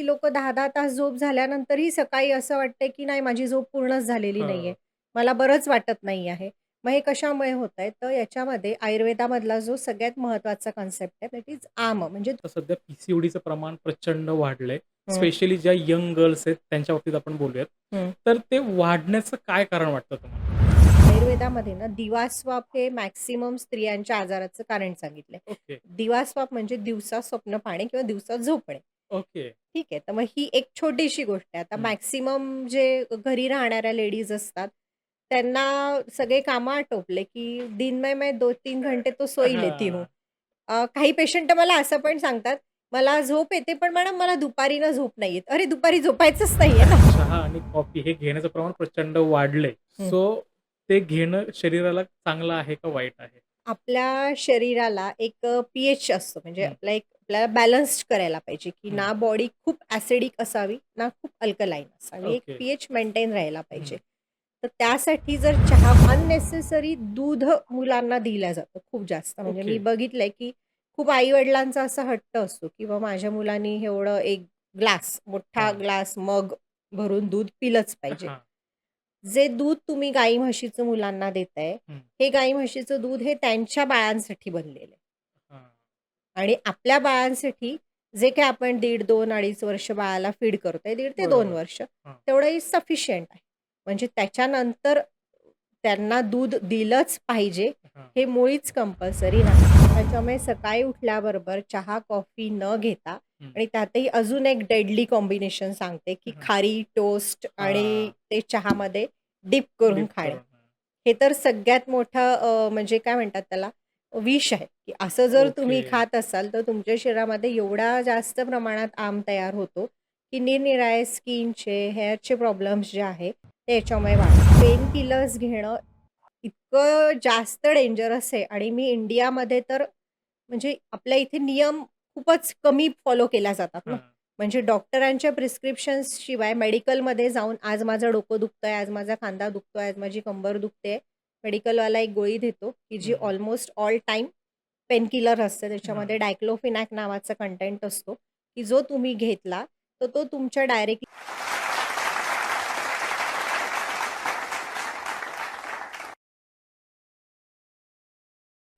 की लोकं 10-10 तास झोप झाल्यानंतरही सकाळी असं वाटतंय, की नाही माझी झोप पूर्णच झालेली नाहीये. हां. मला बरंच वाटत नाही आहे. मग हे कशामुळे होतंय? तर याच्यामध्ये आयुर्वेदामधला जो सगळ्यात महत्त्वाचा कन्सेप्ट आहे दॅट इज आम म्हणजे आता सध्या पी-सी-ओ-डीचं प्रमाण प्रचंड वाढलंय. हं, स्पेशली ज्या यंग गर्ल्स आहेत त्यांच्या बाबतीत आपण बोलूयात. हं. तर ते वाढण्याचं काय कारण वाटतं तुम्हाला? आयुर्वेदामध्ये ना दिवास्वाप हे मॅक्सिमम स्त्रियांच्या आजाराचं कारण सांगितलंय. ओके, दिवास्वाप म्हणजे दिवसा स्वप्न पाहणे किंवा दिवसा झोपणे. ओके. ठीक आहे. तर मग ही एक छोटीशी गोष्ट आहे. आता हं. मॅक्सिमम जे घरी राहणाऱ्या लेडीज असतात, त्यांना सगळे कामं आटोपले, की दिन में मैं 2-3 घंटे तो सो ही लेती हूँ. हां. काही पेशंट तर मला असं पण सांगतात, "मला झोप येते, पण मॅडम मला दुपारी ना झोप नाही येत." अरे दुपारी झोपायचंच नाहीये आणि ना. चहा आणि कॉफी हे घेण्याचं प्रमाण प्रचंड वाढलंय. हं. सो ते घेणं शरीराला चांगलं आहे का वाईट आहे? आपल्या शरीराला एक पी-एच असतो म्हणजे हं, आपल्याला बॅलन्स्ड करायला पाहिजे, की हं. ना बॉडी खूप ॲसिडिक असावी, ना खूप अल्कलाईन असावी. एक ओके. पी-एच मेंटेन राहायला पाहिजे. हं. तर त्यासाठी जर चहा अननेसेसरी दूध मुलांना दिलं जातं खूप जास्त. म्हणजे ओके. मी बघितलंय, की खूप आई-वडिलांचा असा हट्ट असतो, की बाबा माझ्या मुलांनी एवढं एक ग्लास, मोठा हां. ग्लास, मग भरून दूध पिलंच पाहिजे. हां. जे दूध तुम्ही गाई-म्हशीचं मुलांना देताय, हं. हे गाई-म्हशीचं दूध हे त्यांच्या बाळांसाठी बनलेलं आहे. हां. आणि आपल्या बाळांसाठी जे काही आपण 1.5, 2, 2.5 वर्ष बाळाला फीड करतोय, 1.5 ते 2 बरोबर. वर्ष, हां. तेवढं इज सफिशियंट आहे. म्हणजे त्याच्यानंतर त्यांना दूध दिलंच पाहिजे, हां. हे मुळीच कंपल्सरी नाही. त्याच्यामुळे सकाळी उठल्याबरोबर चहा, कॉफी न घेता हं. आणि त्यातही अजून एक डेडली कॉम्बिनेशन सांगते, की हां. खारी टोस्ट आणि हां. ते चहामध्ये डिप करून डीप खाणे. करून. हां. हे तर सगळ्यात मोठं म्हणजे काय म्हणतात त्याला विष आहे, की असं जर ओके. तुम्ही खात असाल, तर तुमच्या शरीरामध्ये एवढा जास्त प्रमाणात तयार होतो, की निरनिराळे स्किनचे, हेअरचे प्रॉब्लेम्स जे आहेत, ते याच्यामुळे वाढतात. पेन किलर्स घेणं इतकं जास्त डेंजरस आहे आणि मी इंडियामध्ये तर म्हणजे आपल्या इथे नियम खूपच कमी फॉलो केल्या जातात ना. हां. म्हणजे डॉक्टरांच्या प्रिस्क्रिप्शन्स शिवाय मेडिकलमध्ये जाऊन आज माझं डोकं दुखतंय, आज माझा खांदा दुखतोय, आज माझी कंबर दुखते. मेडिकलवाला एक गोळी देतो, की जी हं, हं. ऑलमोस्ट ऑल टाईम पेनकिलर असते. हां. त्याच्यामध्ये डायक्लोफिनॅक नावाचा कंटेंट असतो, की जो तुम्ही घेतला, तर तो तुमच्या डायरेक्टली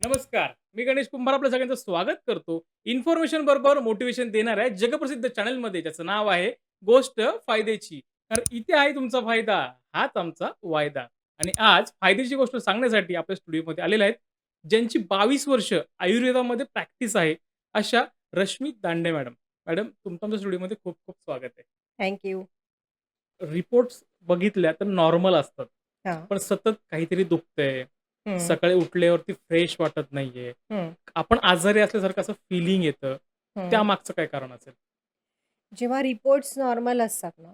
नमस्कार. मी गणेश कुंभार आपल्या सगळ्यांचं स्वागत करतो. इन्फॉर्मेशन बरोबर मोटिव्हेशन देणाऱ्या जगप्रसिद्ध चॅनलमध्ये ज्याचं नाव आहे गोष्ट फायद्याची. तर इथे आहे तुमचा फायदा, हाच आमचा वायदा. आणि आज फायद्याची गोष्ट सांगण्यासाठी आपल्या स्टुडिओमध्ये आलेले आहेत, ज्यांची 22 वर्ष आयुर्वेदामध्ये प्रॅक्टिस आहे, अशा रश्मी दांडे मॅडम. मॅडम तुमचं आमच्या स्टुडिओमध्ये खूप खूप स्वागत आहे. Thank you. रिपोर्ट्स बघितल्या तर नॉर्मल असतात. हां. पण सतत काहीतरी दुखतंय. हं, सकाळी उठल्यावरती फ्रेश वाटत नाहीये. हं, आपण आजारी असल्यासारखं असं फिलिंग येतं. हं. त्यामागचं काय कारण असेल? जेव्हा रिपोर्ट्स नॉर्मल असतात ना,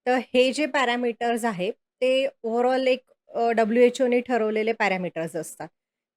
तर हे जे पॅरामीटर्स आहेत, ते ओव्हरऑल एक WHO ने ठरवलेले पॅरामीटर्स असतात.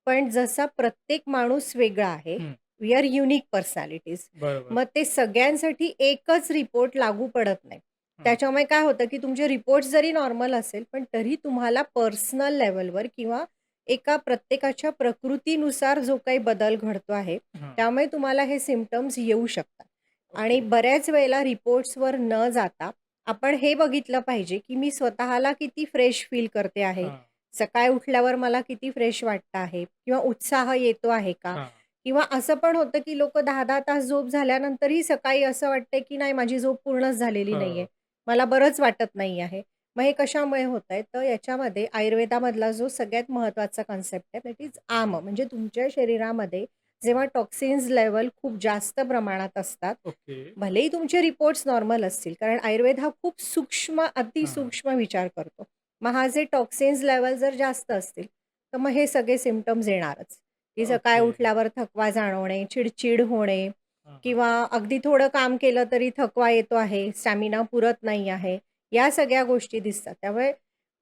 पण जसा प्रत्येक माणूस वेगळा आहे, हं, वी आर युनिक पर्सनॅलिटीज. बरोबर. मग ते सगळ्यांसाठी एकच रिपोर्ट लागू पडत नाही. हां, त्याच्यामुळे काय होतं, की तुमचे रिपोर्ट्स जरी नॉर्मल असेल, पण तरी तुम्हाला पर्सनल लेव्हलवर किंवा एका प्रत्येकाच्या प्रकृतीनुसार जो काही बदल घडतो आहे, हां. त्यामुळे तुम्हाला हे सिम्प्टम्स येऊ शकतात. आणि ओके. बऱ्याच वेळेला रिपोर्ट्सवर न जाता आपण हे बघितलं पाहिजे, की मी स्वतःला किती फ्रेश फील करते आहे. हां, सकाळी उठल्यावर मला किती फ्रेश वाटतं आहे किंवा उत्साह येतो आहे का? हां, किंवा असं पण होतं, की लोकं 10-10 तास झोप झाल्यानंतरही सकाळी असं वाटतंय, की नाही माझी झोप पूर्णच झालेली नाहीये. हो. मला बरंच वाटत नाही आहे. मग हे कशामुळे होतंय? तर याच्यामध्ये आयुर्वेदामधला जो सगळ्यात महत्त्वाचा कन्सेप्ट आहे दॅट इज आम म्हणजे तुमच्या शरीरामध्ये जेव्हा टॉक्सिन्स लेव्हल खूप जास्त प्रमाणात असतात, ओके. भलेही तुमचे रिपोर्ट्स नॉर्मल असतील, कारण आयुर्वेद हा खूप सूक्ष्म, हां. अतिसूक्ष्म विचार करतो. मग हा जे टॉक्सिन्स लेव्हल जर जास्त असतील, तर मग हे सगळे सिम्प्टम्स येणारच, की सकाळी ओके. उठल्यावर थकवा जाणवणे, चिड होणे हां, हां. किंवा अगदी थोडं काम केलं तरी थकवा येतो आहे, स्टॅमिना पुरत नाही आहे, या सगळ्या गोष्टी दिसतात. त्यामुळे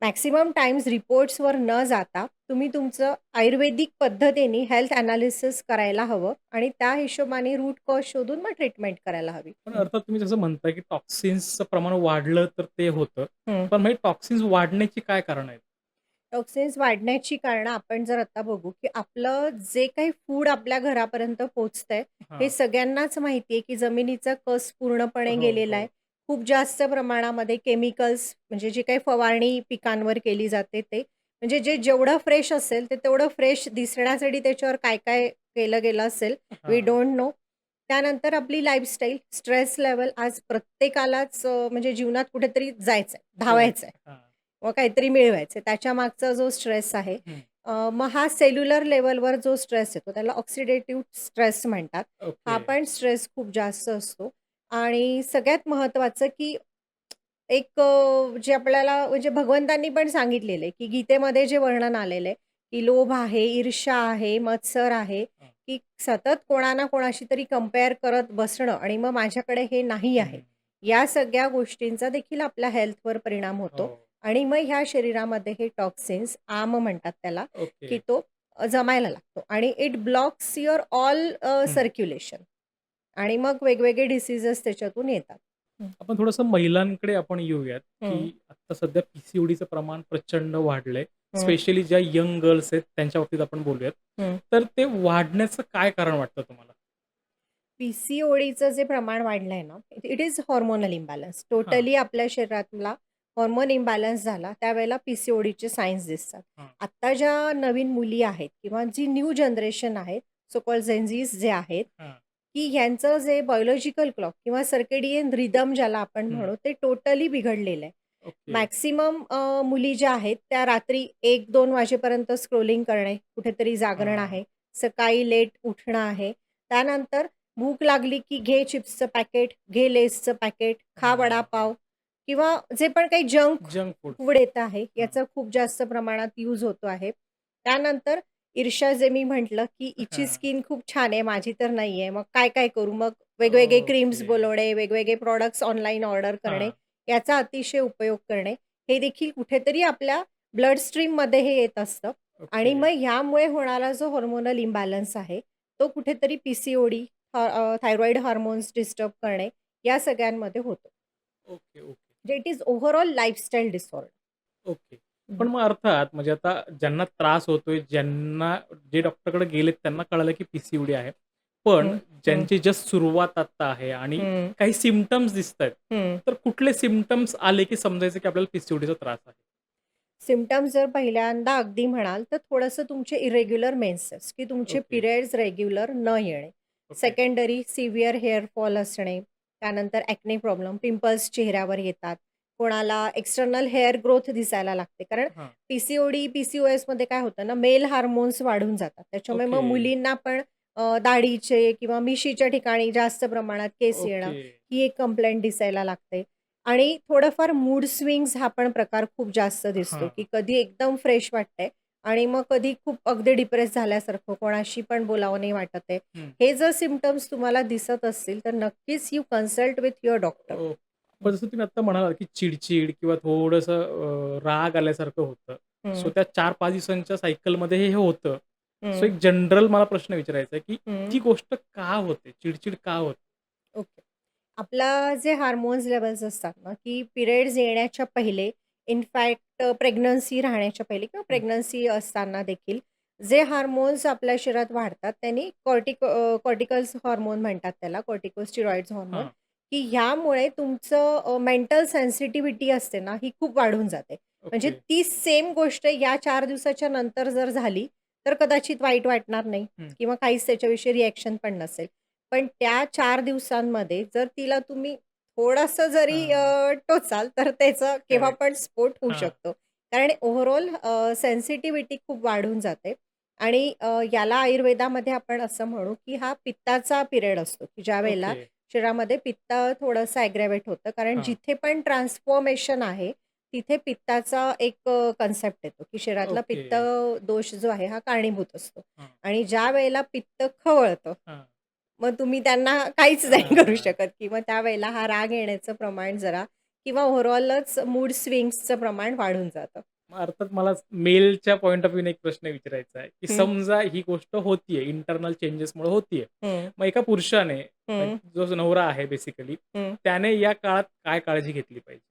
मॅक्सिमम टाईम्स रिपोर्ट्सवर न जाता तुम्ही तुमचं आयुर्वेदिक पद्धतीने हेल्थ एनालिसिस करायला हवं आणि त्या हिशोबाने रूट कॉज शोधून मग ट्रीटमेंट करायला हवी. पण अर्थात तुम्ही जसं म्हणताय, की टॉक्सिन्सचं प्रमाण वाढलं तर ते होतं. हं. पण मग टॉक्सिन्स वाढण्याची काय कारणं आहेत? टॉक्सिन्स वाढण्याची कारणं आपण जर आता बघू, की आपलं जे काही फूड आपल्या घरापर्यंत पोहोचतंय, हे हां. सगळ्यांनाच माहिती आहे, की जमिनीचा कस पूर्णपणे हो, गेलेला आहे. हो. खूप जास्त प्रमाणामध्ये केमिकल्स म्हणजे जी काही फवारणी पिकांवर केली जाते ते. म्हणजे जे जेवढं फ्रेश असेल, ते तेवढं फ्रेश दिसण्यासाठी त्याच्यावर काय-काय केलं गेलं असेल, वी हां. Don't know. त्यानंतर आपली लाईफस्टाईल, स्ट्रेस लेव्हल आज प्रत्येकालाच म्हणजे जीवनात कुठेतरी जायचंय, धावायचंय. जायचं. हां. मग काहीतरी मिळवायचं. त्याच्यामागचा जो स्ट्रेस आहे, हं. मग हा सेल्युलर लेव्हलवर जो स्ट्रेस येतो, त्याला ऑक्सिडेटिव्ह स्ट्रेस म्हणतात. हा ओके. पण स्ट्रेस खूप जास्त असतो आणि सगळ्यात महत्त्वाचं, की जे आपल्याला म्हणजे भगवंतांनी पण सांगितलेलं आहे, की गीतेमध्ये जे वर्णन आलेलं आहे, की लोभ आहे, ईर्ष्या आहे, मत्सर आहे, हां. की सतत कोणा ना कोणाशी तरी कंपेअर करत बसणं आणि मग माझ्याकडे हे नाही आहे. हं. या सगळ्या गोष्टींचा देखील आपल्या हेल्थवर परिणाम हो. होतो आणि मग ह्या शरीरामध्ये हे टॉक्सिन्स आम म्हणतात त्याला, ओके. की तो जमायला लागतो आणि इट ब्लॉक्स युअर ऑल हं. सर्क्युलेशन आणि मग वेगवेगळे डिसीजेस त्याच्यातून येतात. हं. आपण थोडंसं महिलांकडे आपण येऊयात, हं, की आता सध्या पी-सी-ओ-डीचं प्रमाण प्रचंड वाढलंय. हं, स्पेशली ज्या यंग गर्ल्स आहेत त्यांच्या बाबतीत आपण बोलूयात. हं. तर ते वाढण्याचं काय कारण वाटतं तुम्हाला? पी-सी-ओ-डीचं जे प्रमाण वाढलंय ना, इट इज हार्मोनल इम्बॅलन्स. हां, टोटली आपल्या शरीरातला हार्मोन इम्बॅलन्स झाला, त्यावेळेला पी-सी-ओ-डीचे सायन्स दिसतात. हां, आत्ता ज्या नवीन मुली आहेत किंवा जी न्यू जनरेशन आहे, सो कॉल्ड जेनझीज जे आहेत, हां. की ह्यांचं जे बायोलॉजिकल क्लॉक किंवा सर्केडियन रिदम ज्याला आपण हं. म्हणू, ते टोटली बिघडलेलं आहे. ओके. मॅक्सिमम मुली ज्या आहेत, त्या रात्री 1-2 वाजेपर्यंत स्क्रोलिंग करणे, कुठेतरी जागरण हां, आहे, सकाळी लेट उठणं आहे. त्यानंतर भूक लागली की घे चिप्सचं पॅकेट, घे लेसचं पॅकेट, खा हां. वडापाव किंवा जे पण काही जंक जंक फूड. फूड येतं आहे, हां, याचा खूप जास्त प्रमाणात यूज होतो आहे. त्यानंतर ईर्ष्या जे मी म्हटलं, की हिची हां. स्किन खूप छान आहे, माझी तर नाही आहे. मग काय-काय करू? मग वेगवेगळे क्रीम्स ओके. बोलवणे, वेगवेगळे प्रॉडक्ट्स ऑनलाईन ऑर्डर करणे, हां. याचा अतिशय उपयोग करणे, हे देखील कुठेतरी आपल्या ब्लड स्ट्रीममध्ये हे येत असतं ओके. आणि मग ह्यामुळे होणारा जो हार्मोनल इम्बॅलन्स आहे, तो कुठेतरी पी-सी-ओ-डी थायरॉईड हार्मोन्स डिस्टर्ब करणे, या सगळ्यांमध्ये होतो. Okay, okay. म्हणजे it is overall lifestyle disorder. Okay. हं, पण मग अर्थात म्हणजे आता ज्यांना त्रास होतोय, ज्यांना जे डॉक्टरकडे गेलेत त्यांना कळालं की पी-सी-ओ-डी आहे. पण हं, हं, ज्यांची जस्ट सुरुवात आता आहे आणि हं, काही सिम्प्टम्स दिसतायत, हं. तर कुठले सिम्प्टम्स आले की समजायचं की आपल्याला पी-सी-ओ-डीचा त्रास आहे? सिम्प्टम्स जर पहिल्यांदा अगदी म्हणाल, तर थोडंसं तुमचे इरेग्युलर मेन्सेस, की तुमचे ओके, पिरियड्स रेग्युलर न येणे. Okay. Secondary severe hair fall असणे. त्यानंतर ॲक्ने प्रॉब्लेम, पिंपल्स चेहऱ्यावर येतात. कोणाला एक्स्टर्नल हेअर ग्रोथ दिसायला लागते. कारण हां. पी-सी-ओ-डी, पी-सी-ओ-एसमध्ये काय होतं ना, मेल हार्मोन्स वाढून जातात. त्याच्यामुळे ओके, मग मुलींना पण दाढीचे किंवा मिशीच्या ठिकाणी जास्त प्रमाणात केस येणं, ओके. ही एक कंप्लेंट दिसायला लागते. आणि थोडंफार मूड स्विंग्स हा पण प्रकार खूप जास्त दिसतो, हां. की कधी एकदम फ्रेश वाटतंय आणि मग कधी खूप अगदी डिप्रेस झाल्यासारखं, कोणाशी पण बोलावं नाही वाटत आहे. हं. हे जर सिम्प्टम्स तुम्हाला दिसत असतील, तर नक्कीच you consult with your doctor. ओ पण जसं तुम्ही आत्ता म्हणालात, की चिड-चिड किंवा थोडंसं राग आल्यासारखं होतं. सो हं, त्या 4-5 दिवसांच्या सायकलमध्ये हे होतं. सो हं, एक जनरल मला प्रश्न विचारायचा आहे, की हं. ती गोष्ट का होते? चिड का होते? ओके. आपला जे हार्मोन्स लेव्हल्स असतात ना, की पिरियड्स येण्याच्या पहिले, इनफॅक्ट प्रेग्नन्सी राहण्याच्या पहिले किंवा हं. प्रेग्नन्सी असताना देखील जे हार्मोन्स आपल्या शरीरात वाढतात, त्यांनी कॉर्टिकल्स हार्मोन म्हणतात त्याला, कॉर्टिकोस्टेरॉइड्स हार्मोन, हां. की ह्यामुळे तुमचं मेंटल सेन्सिटिव्हिटी असते ना, ही खूप वाढून जाते. म्हणजे ओके. ती सेम गोष्ट या 4 दिवसाच्या नंतर जर झाली, तर कदाचित वाईट वाटणार नाही हं. किंवा काहीच त्याच्याविषयी रिएक्शन पण नसेल. पण त्या 4 दिवसांमध्ये जर तिला तुम्ही थोडंसं जरी हां. टोचाल, तर त्याचा केव्हा करेक्ट. पण स्फोट होऊ हां. शकतो. कारण ओव्हरऑल सेन्सिटिव्हिटी खूप वाढून जाते आणि याला आयुर्वेदामध्ये आपण असं म्हणू, की हा पित्ताचा पिरियड असतो, की ज्यावेळेला ओके. शरीरामध्ये पित्त थोडंसं ॲग्रॅव्हेट होतं. कारण हां. जिथे पण ट्रान्सफॉर्मेशन आहे, तिथे पित्ताचा एक कन्सेप्ट येतो, की शरीरातला ओके. पित्त दोष जो आहे, हा कारणीभूत असतो हां. आणि ज्यावेळेला पित्त खवळतं हां. मग तुम्ही त्यांना काहीच नाही करू हां. शकत किंवा त्यावेळेला हा राग येण्याचं प्रमाण जरा किंवा ओव्हरऑलच मूड स्विंग्सचं प्रमाण वाढून जातं. मग अर्थात मला मेलच्या पॉइंट ऑफ व्ह्यूने एक प्रश्न विचारायचा आहे, की हं, समजा ही गोष्ट होतीये, इंटरनल चेंजेसमुळे होतीये. हं, मग एका पुरुषाने हं, जो नवरा आहे बेसिकली, हं. त्याने या काळात काय काळजी घेतली पाहिजे?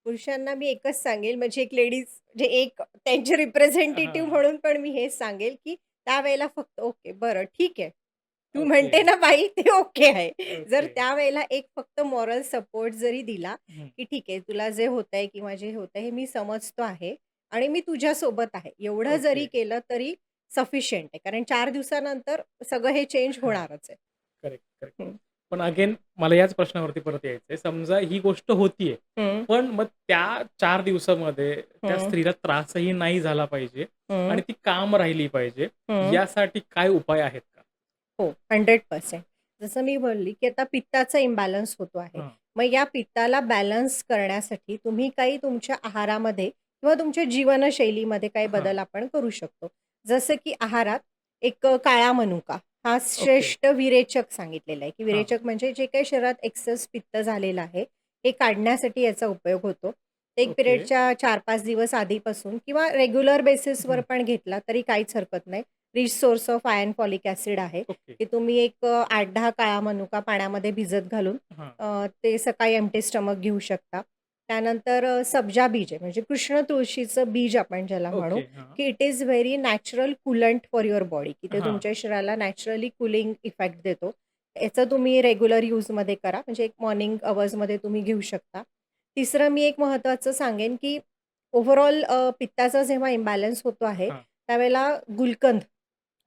पुरुषांना मी एकच सांगेल म्हणजे एक लेडीज म्हणजे एक त्यांचे रिप्रेझेंटेटिव्ह हां. म्हणून पण मी हेच सांगेल, की त्यावेळेला फक्त ओके, बरं ठीक आहे. तू ओके, म्हणते ना बाई ते ओके आहे. जर ओके. त्यावेळेला एक फक्त मॉरल सपोर्ट जरी दिला, हं. की ठीक आहे तुला जे होतंय किंवा जे होतंय हे मी समजतो आहे आणि मी तुझ्यासोबत आहे. एवढं ओके. जरी केलं तरी सफिशियंट आहे. कारण 4 दिवसानंतर सगळं हे चेंज हां. होणारच आहे. Correct, correct. हं. पण अगेन मला याच प्रश्नावरती परत यायचंय. समजा ही गोष्ट होतीये, हं, पण मग त्या 4 दिवसामध्ये त्या हं, स्त्रीला त्रासही नाही झाला पाहिजे हं, आणि ती काम राहिली पाहिजे, हं. यासाठी काय उपाय आहेत का? हो, 100% जसं मी बोलली, की आता पित्ताचा इम्बॅलन्स होतो आहे. हां, मग या पित्ताला बॅलन्स करण्यासाठी तुम्ही काही तुमच्या आहारामध्ये किंवा तुमच्या जीवनशैलीमध्ये काही हां. बदल आपण करू शकतो. जसं की आहारात एक काळा मनुका हा ओके. श्रेष्ठ विरेचक सांगितलेला आहे, की हां. विरेचक म्हणजे जे काही शरीरात एक्सेस पित्त झालेलं आहे, हे काढण्यासाठी याचा उपयोग होतो. एक ओके. पिरियडच्या 4-5 दिवस आधीपासून किंवा रेग्युलर बेसिसवर हं. पण घेतला तरी काहीच हरकत नाही. Rich source of iron folic acid आहे. ओके. की तुम्ही एक 8-10 काळा मनुका पाण्यामध्ये भिजत घालून हां. ते सकाळी एम्प्टी स्टमक घेऊ शकता. त्यानंतर सब्जा बीज आहे म्हणजे कृष्ण तुळशीचं बीज आपण ज्याला म्हणू, ओके. हां. की it is very natural coolant for your body की ते हां. तुमच्या शरीराला नॅचरली कूलिंग इफेक्ट देतो. याचा तुम्ही रेग्युलर यूजमध्ये करा. म्हणजे एक मॉर्निंग अवर्समध्ये तुम्ही घेऊ शकता. तिसरं मी एक महत्त्वाचं सांगेन, की ओव्हरऑल पित्ताचा जेव्हा इम्बॅलन्स होतो आहे, हां. त्यावेळेला गुलकंद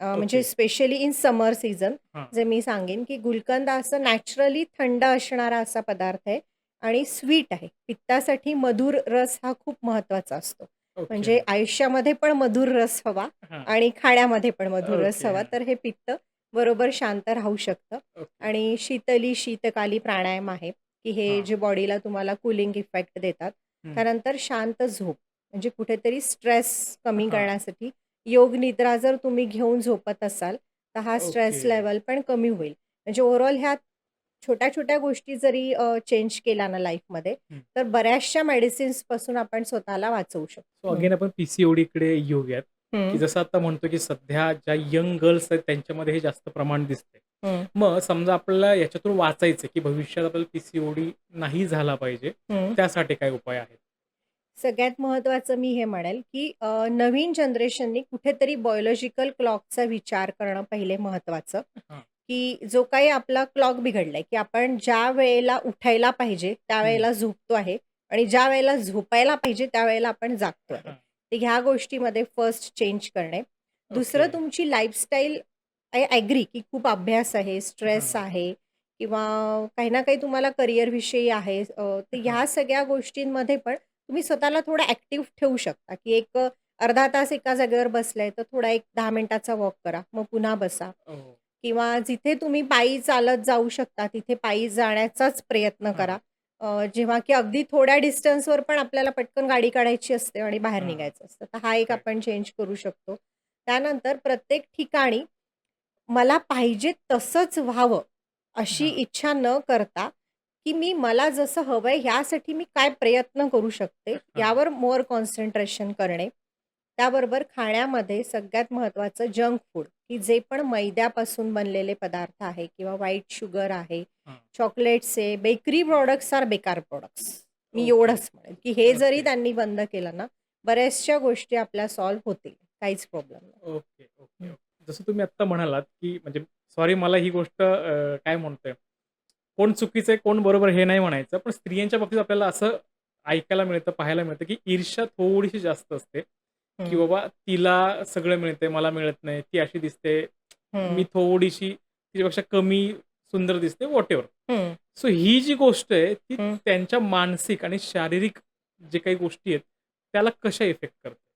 म्हणजे okay. Specially in summer season हां. जे मी सांगेन, की गुलकंद असं नॅचरली थंड असणारा असा पदार्थ आहे आणि स्वीट आहे. पित्तासाठी मधुर रस हा खूप महत्त्वाचा असतो. ओके. म्हणजे हां. आयुष्यामध्ये पण मधुर रस हवा हां. आणि खाण्यामध्ये पण मधुर रस ओके. हवा, हां. तर हे पित्त बरोबर शांत राहू शकतं. ओके. आणि शीतली, शीतकाली प्राणायाम आहे, की हे हां. जे बॉडीला तुम्हाला कूलिंग इफेक्ट देतात. हं. त्यानंतर शांत झोप, म्हणजे कुठेतरी स्ट्रेस कमी हां. करण्यासाठी योग निद्रा जर तुम्ही घेऊन झोपत असाल, तर हा ओके. स्ट्रेस लेव्हल पण कमी होईल. म्हणजे ओव्हरऑल ह्या छोट्या-छोट्या गोष्टी जरी चेंज केल्या ना लाईफमध्ये, हं. तर बऱ्याचशा मेडिसिन्सपासून आपण स्वतःला वाचवू सो शकतो. हं. अगेन आपण पी-सी-ओ-डीकडे येऊयात, की हं, जसं आता म्हणतो, की सध्या ज्या यंग गर्ल्स आहेत त्यांच्यामध्ये हे जास्त प्रमाण दिसतंय. हं, मग समजा आपल्याला याच्यातून वाचायचं की भविष्यात आपल्याला पी-सी-ओ-डी नाही झाला पाहिजे, हं. त्यासाठी काय उपाय आहेत? सगळ्यात महत्त्वाचं मी हे म्हणेल, की नवीन जनरेशननी कुठेतरी बायोलॉजिकल क्लॉकचा विचार करणं पहिले महत्त्वाचं, हां. की जो काही आपला क्लॉक बिघडलाय, की आपण ज्या वेळेला उठायला पाहिजे, हं. त्यावेळेला झोपतो आहे आणि ज्या वेळेला झोपायला पाहिजे, त्यावेळेला आपण जागतो आहे. हां. तर ह्या गोष्टीमध्ये फर्स्ट चेंज करणे. ओके. दुसरं तुमची लाईफस्टाईल आय ॲग्री, की खूप अभ्यास आहे, स्ट्रेस हां. आहे किंवा काही ना काही तुम्हाला करिअरविषयी आहे. तर ह्या हां. सगळ्या गोष्टींमध्ये पण तुम्ही स्वतःला थोडं ॲक्टिव्ह ठेवू शकता, की एक अर्धा तास एका जागेवर बसलाय, तर थोडा एक 10 मिनिटाचा वॉक करा. मग पुन्हा बसा हो. किंवा जिथे तुम्ही पायी चालत जाऊ शकता, तिथे पायी जाण्याचाच प्रयत्न करा. हां. जेव्हा की अगदी थोड्या डिस्टन्सवर पण आपल्याला पटकन गाडी काढायची असते आणि बाहेर हां. निघायचं असतं. तर हा एक करेक्ट. आपण चेंज करू शकतो. त्यानंतर प्रत्येक ठिकाणी मला पाहिजे तसंच व्हावं, अशी हां. इच्छा न करता, की मी मला जसं हवंय ह्यासाठी मी काय प्रयत्न करू शकते, हां. यावर मोअर कॉन्सन्ट्रेशन करणे. त्याबरोबर खाण्यामध्ये सगळ्यात महत्त्वाचं जंक फूड, की जे पण मैद्यापासून बनलेले पदार्थ आहे किंवा व्हाईट शुगर आहे, हां. चॉकलेट्स आहे, बेकरी प्रॉडक्ट्स आर बेकार प्रॉडक्ट्स. मी ओके. एवढंच म्हणेन, की हे जरी ओके. त्यांनी बंद केलं ना, बऱ्याचशा गोष्टी आपल्या सॉल्व्ह होतील. काहीच प्रॉब्लेम नाही. ओके, ओके, हं. ओके. जसं तुम्ही आत्ता म्हणालात, की म्हणजे सॉरी मला ही गोष्ट काय म्हणतोय, कोण चुकीचं आहे, कोण बरोबर हे नाही म्हणायचं. पण स्त्रियांच्या बाबतीत आपल्याला असं ऐकायला मिळतं, पाहायला मिळतं, की ईर्ष्या थोडीशी जास्त असते, की हं, बाबा तिला सगळं मिळतंय, मला मिळत नाही. ती अशी दिसते, मी हं, थोडीशी तिच्यापेक्षा कमी सुंदर दिसते, व्हॉटएव्हर. हं, सो ही जी गोष्ट आहे, ती हं. त्यांच्या मानसिक आणि शारीरिक जे काही गोष्टी आहेत, त्याला कशा इफेक्ट करते?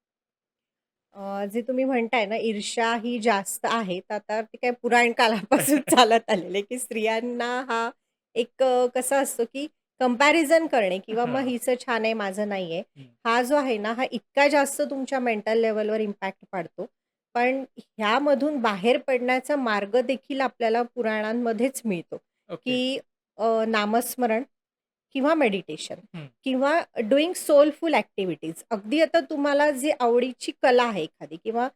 जे तुम्ही म्हणताय ना, ईर्ष्या ही जास्त आहे, तर आता ते काय पुराण काळापासून चालत आलेलं आहे, की स्त्रियांना हा एक कसा असतो, की कंपॅरिझन करणे किंवा मग हां. हिचं छान आहे, माझं नाहीये. हं. हा जो आहे ना, हा इतका जास्त तुमच्या मेंटल लेव्हलवर इम्पॅक्ट पाडतो. पण ह्यामधून बाहेर पडण्याचा मार्ग देखील आपल्याला पुराणांमध्येच मिळतो, ओके. की नामस्मरण किंवा मेडिटेशन. हं. किंवा डुइंग सोलफुल ॲक्टिव्हिटीज. अगदी आता तुम्हाला जी आवडीची कला आहे एखादी किंवा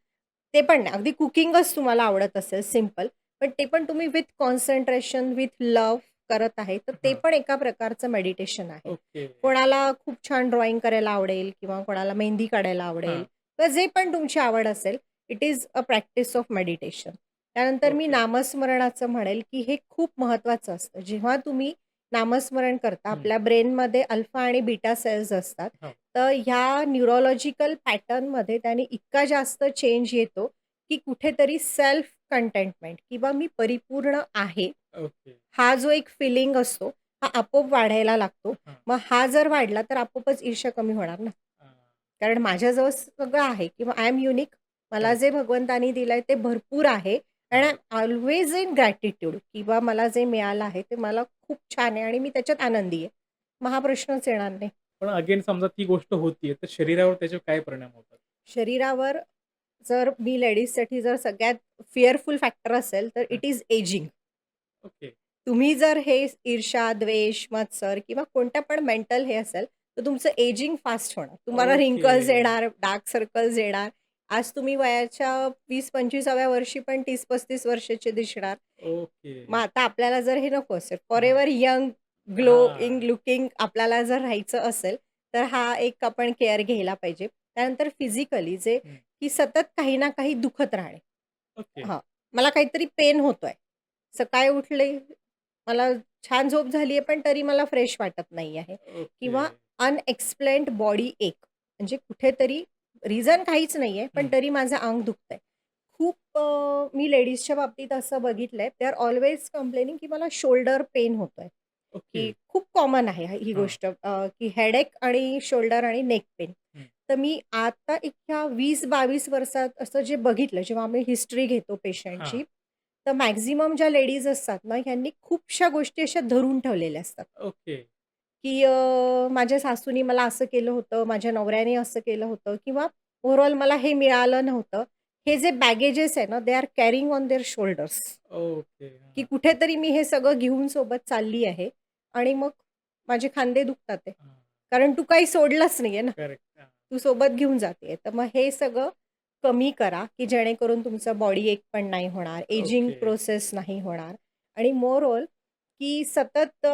ते पण नाही, अगदी कुकिंगच तुम्हाला आवडत असेल सिंपल, पण ते पण तुम्ही विथ कॉन्सन्ट्रेशन, विथ लव्ह करत आहे, तर ते हां. पण एका प्रकारचं मेडिटेशन आहे. ओके. कोणाला खूप छान ड्रॉइंग करायला आवडेल किंवा कोणाला मेहंदी काढायला आवडेल हां. किंवा जे पण तुमची आवड असेल, it is a practice of meditation. त्यानंतर मी ओके. नामस्मरणाचं म्हणेल, की हे खूप महत्त्वाचं असतं. जेव्हा तुम्ही नामस्मरण करता, हं. आपल्या ब्रेनमध्ये अल्फा आणि बीटा सेल्स असतात. हो. तर ह्या न्यूरोलॉजिकल पॅटर्नमध्ये त्याने इतका जास्त चेंज येतो, की कुठेतरी सेल्फ कंटेंटमेंट किंवा मी परिपूर्ण आहे, ओके. हा जो एक फिलिंग असतो, हा आपोआप वाढायला लागतो. हां. मग हा जर वाढला, तर आपोआपच ईर्ष्या कमी होणार ना. हां. कारण माझ्याजवळ सगळं आहे किंवा आय एम युनिक. मला करेक्ट. जे भगवंतानी दिलंय ते भरपूर आहे आणि आय हां. एम ऑल्वेज इन ग्रॅटिट्यूड किंवा मला जे मिळालं आहे ते मला खूप छान आहे आणि मी त्याच्यात आनंदी आहे. मग हा प्रश्नच येणार नाही. पण अगेन समजा ती गोष्ट होतीये, तर शरीरावर त्याचे काय परिणाम होतात? शरीरावर जर मी लेडीजसाठी जर सगळ्यात फिअरफुल फॅक्टर असेल, तर हां. It is ageing. ओके. तुम्ही जर हे ईर्ष्या, द्वेष, मत्सर किंवा कोणतं पण मेंटल हे असेल, तर तुमचं एजिंग फास्ट होणार. तुम्हाला ओके. रिंकल्स येणार, डार्क सर्कल्स येणार. आज तुम्ही वयाच्या 20-25व्या वर्षी पण 30-35 वर्षाचे दिसणार. ओके. मग आता आपल्याला जर हे नको असेल, हां. फॉरएव्हर यंग, ग्लोइंग, हां. लुकिंग आपल्याला जर राहायचं असेल, तर हा एक आपण केअर घ्यायला पाहिजे. त्यानंतर फिजिकली जे हं. की सतत काही ना काही दुखत राहणे. ओके. हां, मला काहीतरी पेन होतोय. सकाळी उठले, मला छान झोप झाली पण तरी मला फ्रेश वाटत नाही आहे ओके. किंवा अनएक्सप्लेन्ड बॉडी एक म्हणजे कुठेतरी रिझन काहीच नाहीये, पण हं. तरी माझं अंग दुखतंय. खूप मी लेडीजच्या बाबतीत असं बघितलंय, दे आर ऑल्वेज कंप्लेनिंग की मला शोल्डर पेन होतोय, ओके. की खूप कॉमन आहे ही हां. गोष्ट की हेडेक आणि शोल्डर आणि नेक पेन. हं. तर मी आता ह्या 20-22 वर्षात असं जे बघितलं, जेव्हा आम्ही हिस्ट्री घेतो हां. पेशंटची, तर मॅक्सिमम ज्या लेडीज असतात ना, ह्यांनी खूपशा गोष्टी अशा धरून ठेवलेल्या असतात. ओके. की माझ्या सासूनी मला असं केलं होतं, माझ्या नवऱ्याने असं केलं होतं किंवा ओव्हरऑल मला हे मिळालं नव्हतं. हे जे बॅगेजेस आहे ना, they are carrying on their shoulders. Okay. की हां. कुठेतरी मी हे सगळं घेऊन सोबत चालली आहे आणि मग माझे खांदे दुखतात आहे. हां. कारण तू काही सोडलंच नाहीये ना. करेक्ट. हां. तू सोबत घेऊन जातेय. तर मग हे सगळं कमी करा, की जेणेकरून तुमचं बॉडी एक पण नाही होणार, एजिंग ओके. प्रोसेस नाही होणार आणि मोर ऑल की सतत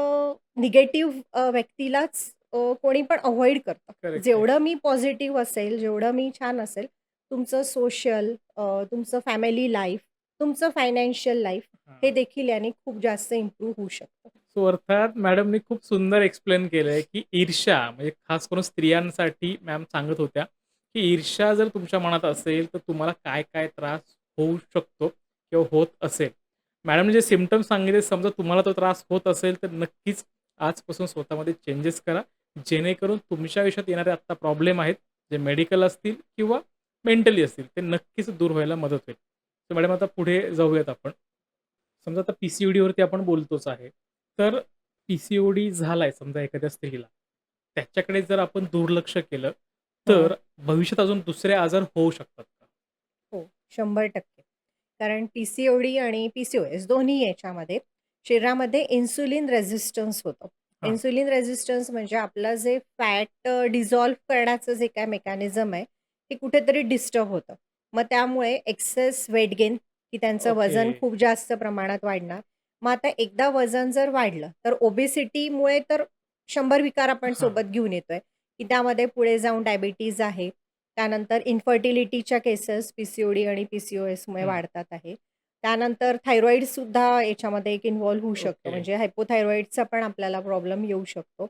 निगेटिव्ह व्यक्तीलाच कोणी पण अव्हॉइड करतं. करेक्ट आहे. जेवढं मी पॉझिटिव्ह असेल, जेवढं मी छान असेल, तुमचं सोशल, तुमचं फॅमिली लाईफ, तुमचं फायनान्शियल लाईफ हे हां. देखील याने खूप जास्त इम्प्रूव्ह होऊ शकतं. सो अर्थात मॅडमनी खूप सुंदर एक्सप्लेन केलंय, की ईर्ष्या म्हणजे खास करून स्त्रियांसाठी मॅम सांगत होत्या, की ईर्ष्या जर तुमच्या मनात असेल, तर तुम्हाला काय-काय त्रास होऊ शकतो किंवा होत असेल. मॅडमने जे सिम्प्टम्स सांगितले समजा तुम्हाला तो त्रास होत असेल, तर नक्कीच आजपासून स्वतःमध्ये चेंजेस करा. जेणेकरून तुमच्या आयुष्यात येणारे आत्ता प्रॉब्लेम आहेत, जे मेडिकल असतील किंवा मेंटली असतील, ते नक्कीच दूर व्हायला मदत होईल. तर मॅडम आता पुढे जाऊयात आपण. समजा आता पी-सी-ओ-डीवरती आपण बोलतोच आहे. तर पी-सी-ओ-डी झालाय समजा एखाद्या स्त्रीला, त्याच्याकडे जर आपण दुर्लक्ष केलं, हं. तर भविष्यात अजून दुसरे आजार होऊ शकतात का? हो, 100%. कारण पी-सी-ओ-डी आणि पी-सी-ओ-एस दोन्ही याच्यामध्ये शरीरामध्ये इन्सुलिन रेझिस्टन्स होतं. हां. इन्सुलिन रेझिस्टन्स म्हणजे आपलं जे फॅट डिसॉल्व्ह करण्याचं जे काही मेकॅनिझम आहे, ते कुठेतरी डिस्टर्ब होतं. मग त्यामुळे एक्सेस वेट गेन, की त्यांचं ओके. वजन खूप जास्त प्रमाणात वाढणार. मग आता एकदा वजन जर वाढलं, तर ओबेसिटीमुळे तर 100 विकार आपण हां. सोबत घेऊन येतोय, की त्यामध्ये पुढे जाऊन डायबिटीज आहे. त्यानंतर इन्फर्टिलिटीच्या केसेस पी-सी-ओ-डी आणि पी-सी-ओ-एसमुळे हं. वाढतात आहे. त्यानंतर थायरॉईडसुद्धा याच्यामध्ये एक इन्व्हॉल्व होऊ शकतं. ओके. म्हणजे हायपोथायरॉईडचा पण आपल्याला प्रॉब्लेम येऊ शकतो.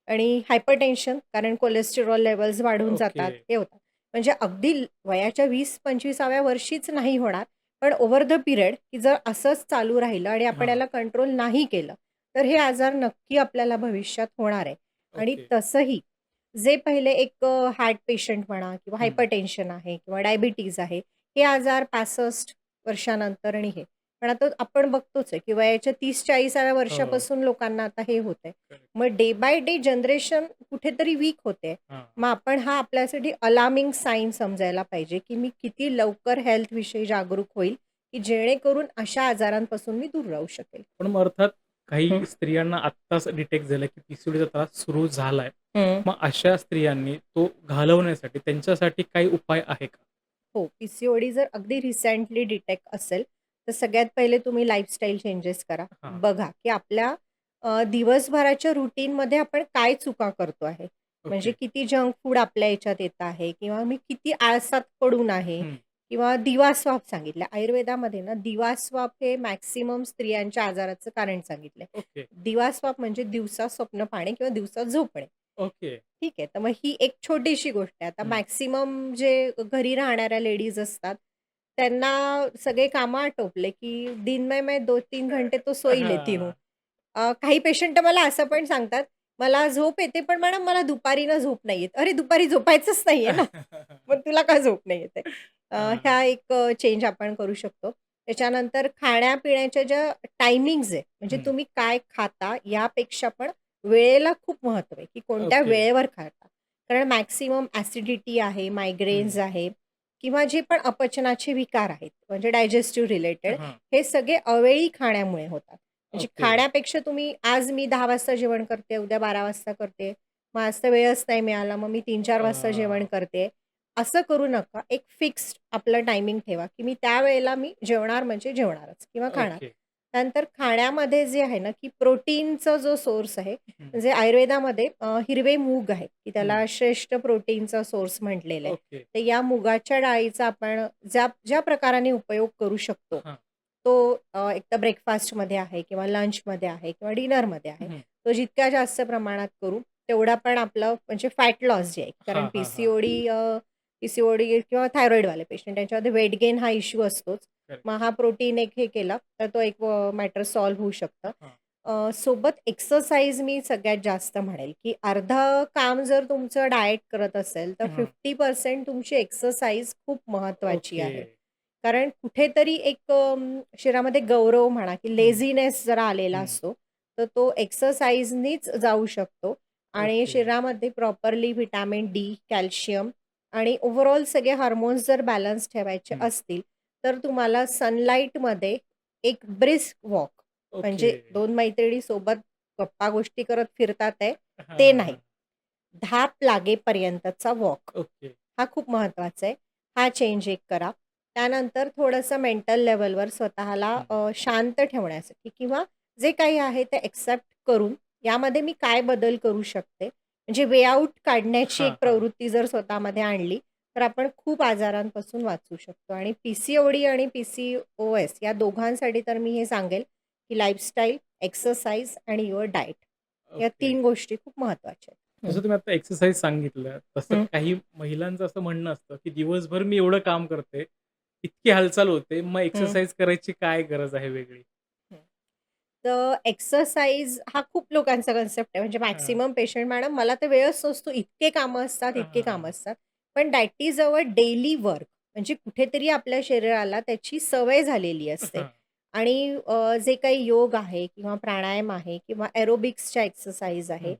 आणि हायपरटेन्शन कारण कोलेस्टेरॉल लेव्हल्स वाढून ओके. जातात, हे होतं. म्हणजे अगदी वयाच्या 20-25व्या वर्षीच नाही होणार, पण ओव्हर द पिरियड की जर असंच चालू राहिलं आणि आपण हां. याला कंट्रोल नाही केलं, तर हे आजार नक्की आपल्याला भविष्यात होणार आहे. आणि ओके. तसंही जे पहिले एक हार्ट पेशंट म्हणा किंवा हं. हायपरटेन्शन आहे किंवा डायबिटीज आहे, हे आजार 65 वर्षानंतर आणि हे. पण आता आपण बघतोच आहे, की वयाच्या 30-40व्या हो. वर्षापासून लोकांना आता हे होतंय. करेक्ट. मग डे बाय डे जनरेशन कुठेतरी वीक होते. हां. मग आपण हा आपल्यासाठी अलार्मिंग साइन समजायला पाहिजे, की मी किती लवकर हेल्थविषयी जागरूक होईल, की जेणेकरून अशा आजारांपासून मी दूर राहू शकेल. पण मग अर्थात हं. काही स्त्रियांना आत्ताच डिटेक्ट झालं, की पी-सी-ओ-डीचा त्रास सुरू झालाय. हं. मग अशा स्त्रियांनी तो घालवण्यासाठी त्यांच्यासाठी काही उपाय आहे का? हो, पी-सी-ओ-डी जर अगदी रिसेंटली डिटेक्ट असेल, तर सगळ्यात पहिले तुम्ही लाईफस्टाईल चेंजेस करा. हां. बघा, की आपल्या दिवसभराच्या रुटीनमध्ये आपण काय चुका करतो आहे. म्हणजे ओके. किती जंक फूड आपल्या ह्याच्यात येत आहे किंवा मी किती आळसात पडून आहे हं. किंवा दिवास्वाप सांगितलं. आयुर्वेदामध्ये ना दिवास्वाप हे मॅक्सिमम स्त्रियांच्या आजाराचं कारण सांगितलंय. ओके. दिवास्वाप म्हणजे दिवसा स्वप्न पाहणे किंवा दिवसा झोपणे. ओके. ठीक आहे. तर मग ही एक छोटीशी गोष्ट आहे. आता हं. मॅक्सिमम जे घरी राहणाऱ्या लेडीज असतात, त्यांना सगळे कामं आटोपले, की दिन में मैं 2-3 घंटे तो सो ही लेती हूँ. हां. काही पेशंट मला असं पण सांगतात, "मला झोप येते, पण मॅडम मला दुपारी ना झोप नाही येत." अरे दुपारी झोपायचंच नाहीये ना, मग तुला का झोप नाही येते? हां. ह्या एक चेंज आपण करू शकतो. त्याच्यानंतर खाण्यापिण्याच्या ज्या टायमिंग्ज आहे, म्हणजे हं. तुम्ही काय खाता यापेक्षा पण वेळेला खूप महत्त्व आहे, की कोणत्या ओके. वेळेवर खाता. कारण मॅक्सिमम ॲसिडिटी आहे, हं. मायग्रेन्स आहे किंवा जे पण अपचनाचे विकार आहेत, म्हणजे डायजेस्टिव्ह रिलेटेड, हां. हे सगळे अवेळी खाण्यामुळे होतात. म्हणजे ओके. खाण्यापेक्षा तुम्ही आज मी 10 वाजता जेवण करते, उद्या 12 वाजता करते, मग आज तर वेळच नाही मिळाला, मग मी 3-4 वाजता जेवण अ, करते. असं करू नका. एक फिक्स्ड आपलं टायमिंग ठेवा, की मी त्यावेळेला मी जेवणार म्हणजे जेवणारच किंवा खाणार. ओके. त्यानंतर खाण्यामध्ये जे आहे ना, की प्रोटीनचा जो सोर्स आहे, हं. म्हणजे आयुर्वेदामध्ये हिरवे मूग आहेत, की हं. त्याला श्रेष्ठ प्रोटीनचा सोर्स म्हटलेलं आहे. ओके. तर या मुगाच्या डाळीचा आपण ज्या ज्या प्रकाराने उपयोग करू शकतो, हां. तो एक तर ब्रेकफास्टमध्ये आहे किंवा लंचमध्ये आहे किंवा डिनरमध्ये आहे. हं. तो जितक्या जास्त प्रमाणात करू, तेवढा पण आपलं म्हणजे फॅट लॉस जे आहे, कारण हां, हां, हां. पी-सी-ओ-डी किंवा थायरॉइडवाले पेशंट यांच्यामध्ये वेट गेन हा इश्यू असतोच. करेक्ट. मग हा प्रोटीन एक हे केला, तर तो एक मॅटर सॉल्व्ह होऊ शकतं. हां. सोबत एक्सरसाइज मी सगळ्यात जास्त म्हणेल, की अर्धं काम जर तुमचं डाएट करत असेल, तर हां. 50% तुमची एक्सरसाइज खूप महत्त्वाची ओके. आहे. कारण कुठेतरी एक शरीरामध्ये गौरव म्हणा, की हं. लेझीनेस जरा आलेला हं. असतो, तर तो एक्सरसाइजनीच जाऊ शकतो आणि ओके. शरीरामध्ये प्रॉपरली व्हिटॅमिन डी, कॅल्शियम आणि ओव्हरऑल सगळे हार्मोन्स जर बॅलन्स ठेवायचे हं. असतील, तर तुम्हाला सनलाईटमध्ये एक ब्रिस्क वॉक ओके. म्हणजे 2 मैत्रिणी सोबत गप्पा गोष्टी करत फिरतात आहे, ते नाही. हां. धाप लागेपर्यंतचा वॉक. ओके. हा खूप महत्त्वाचा आहे. हा चेंज एक करा. त्यानंतर थोडंसं मेंटल लेव्हलवर स्वतःला हं. शांत ठेवण्यासाठी किंवा जे काही आहे ते एक्सेप्ट करून यामध्ये मी काय बदल करू शकते? म्हणजे वे आउट काढण्याची एक हां, हां. प्रवृत्ती जर स्वतःमध्ये आणली, तर आपण खूप आजारांपासून वाचू शकतो आणि पी-सी-ओ-डी आणि पी-सी-ओ-एस या दोघांसाठी तर मी हे सांगेल, की लाईफस्टाईल, एक्सरसाइज आणि युअर डाएट या ओके. 3 गोष्टी खूप महत्त्वाच्या आहेत. हं. जसं तुम्ही आता एक्सरसाइज सांगितलं, तसं हं, काही महिलांचं असं म्हणणं असतं, की दिवसभर मी एवढं काम करते, इतकी हालचाल होते, मग हं, एक्सरसाइज करायची काय गरज आहे वेगळी? हं. तर एक्सरसाइज हा खूप लोकांचा कन्सेप्ट आहे. म्हणजे हां. मॅक्सिमम पेशंट मॅडम मला तर वेळच नसतो. इतके कामं असतात, इतके कामं हां. असतात. पण that is our daily work. म्हणजे कुठेतरी आपल्या शरीराला त्याची सवय झालेली असते. हां. आणि जे काही योग आहे किंवा प्राणायाम आहे किंवा एरोबिक्सच्या एक्सरसाइज आहे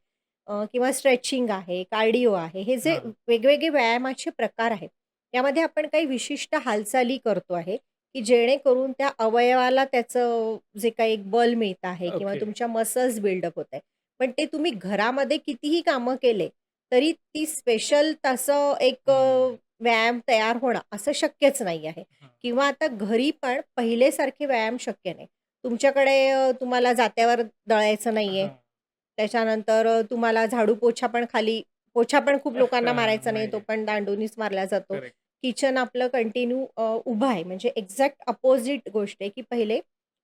हं. किंवा स्ट्रेचिंग आहे, कार्डिओ आहे. हे जे हां. वेगवेगळे व्यायामाचे प्रकार आहेत, यामध्ये आपण काही विशिष्ट हालचाली करतो आहे, की जेणेकरून त्या अवयवाला त्याचं जे काही एक बल मिळत आहे किंवा ओके. तुमच्या मसल्स बिल्डअप होत आहे. पण ते तुम्ही घरामध्ये कितीही कामं केले, तरी ती स्पेशल तसं एक हं. व्यायाम तयार होणं असं शक्यच नाही आहे. हां. किंवा आता घरी पण पहिलेसारखे व्यायाम शक्य नाही. तुमच्याकडे तुम्हाला जात्यावर दळायचं नाहीये. हां. त्याच्यानंतर तुम्हाला झाडू पोछा पण खाली पोछा पण खूप लोकांना हां. मारायचा नाही, तो नाहीये. पण दांडूनीच मारला जातो. करेक्ट. किचन आपलं कंटिन्यू उभं आहे. म्हणजे एक्झॅक्ट अपोझिट गोष्ट आहे, की पहिले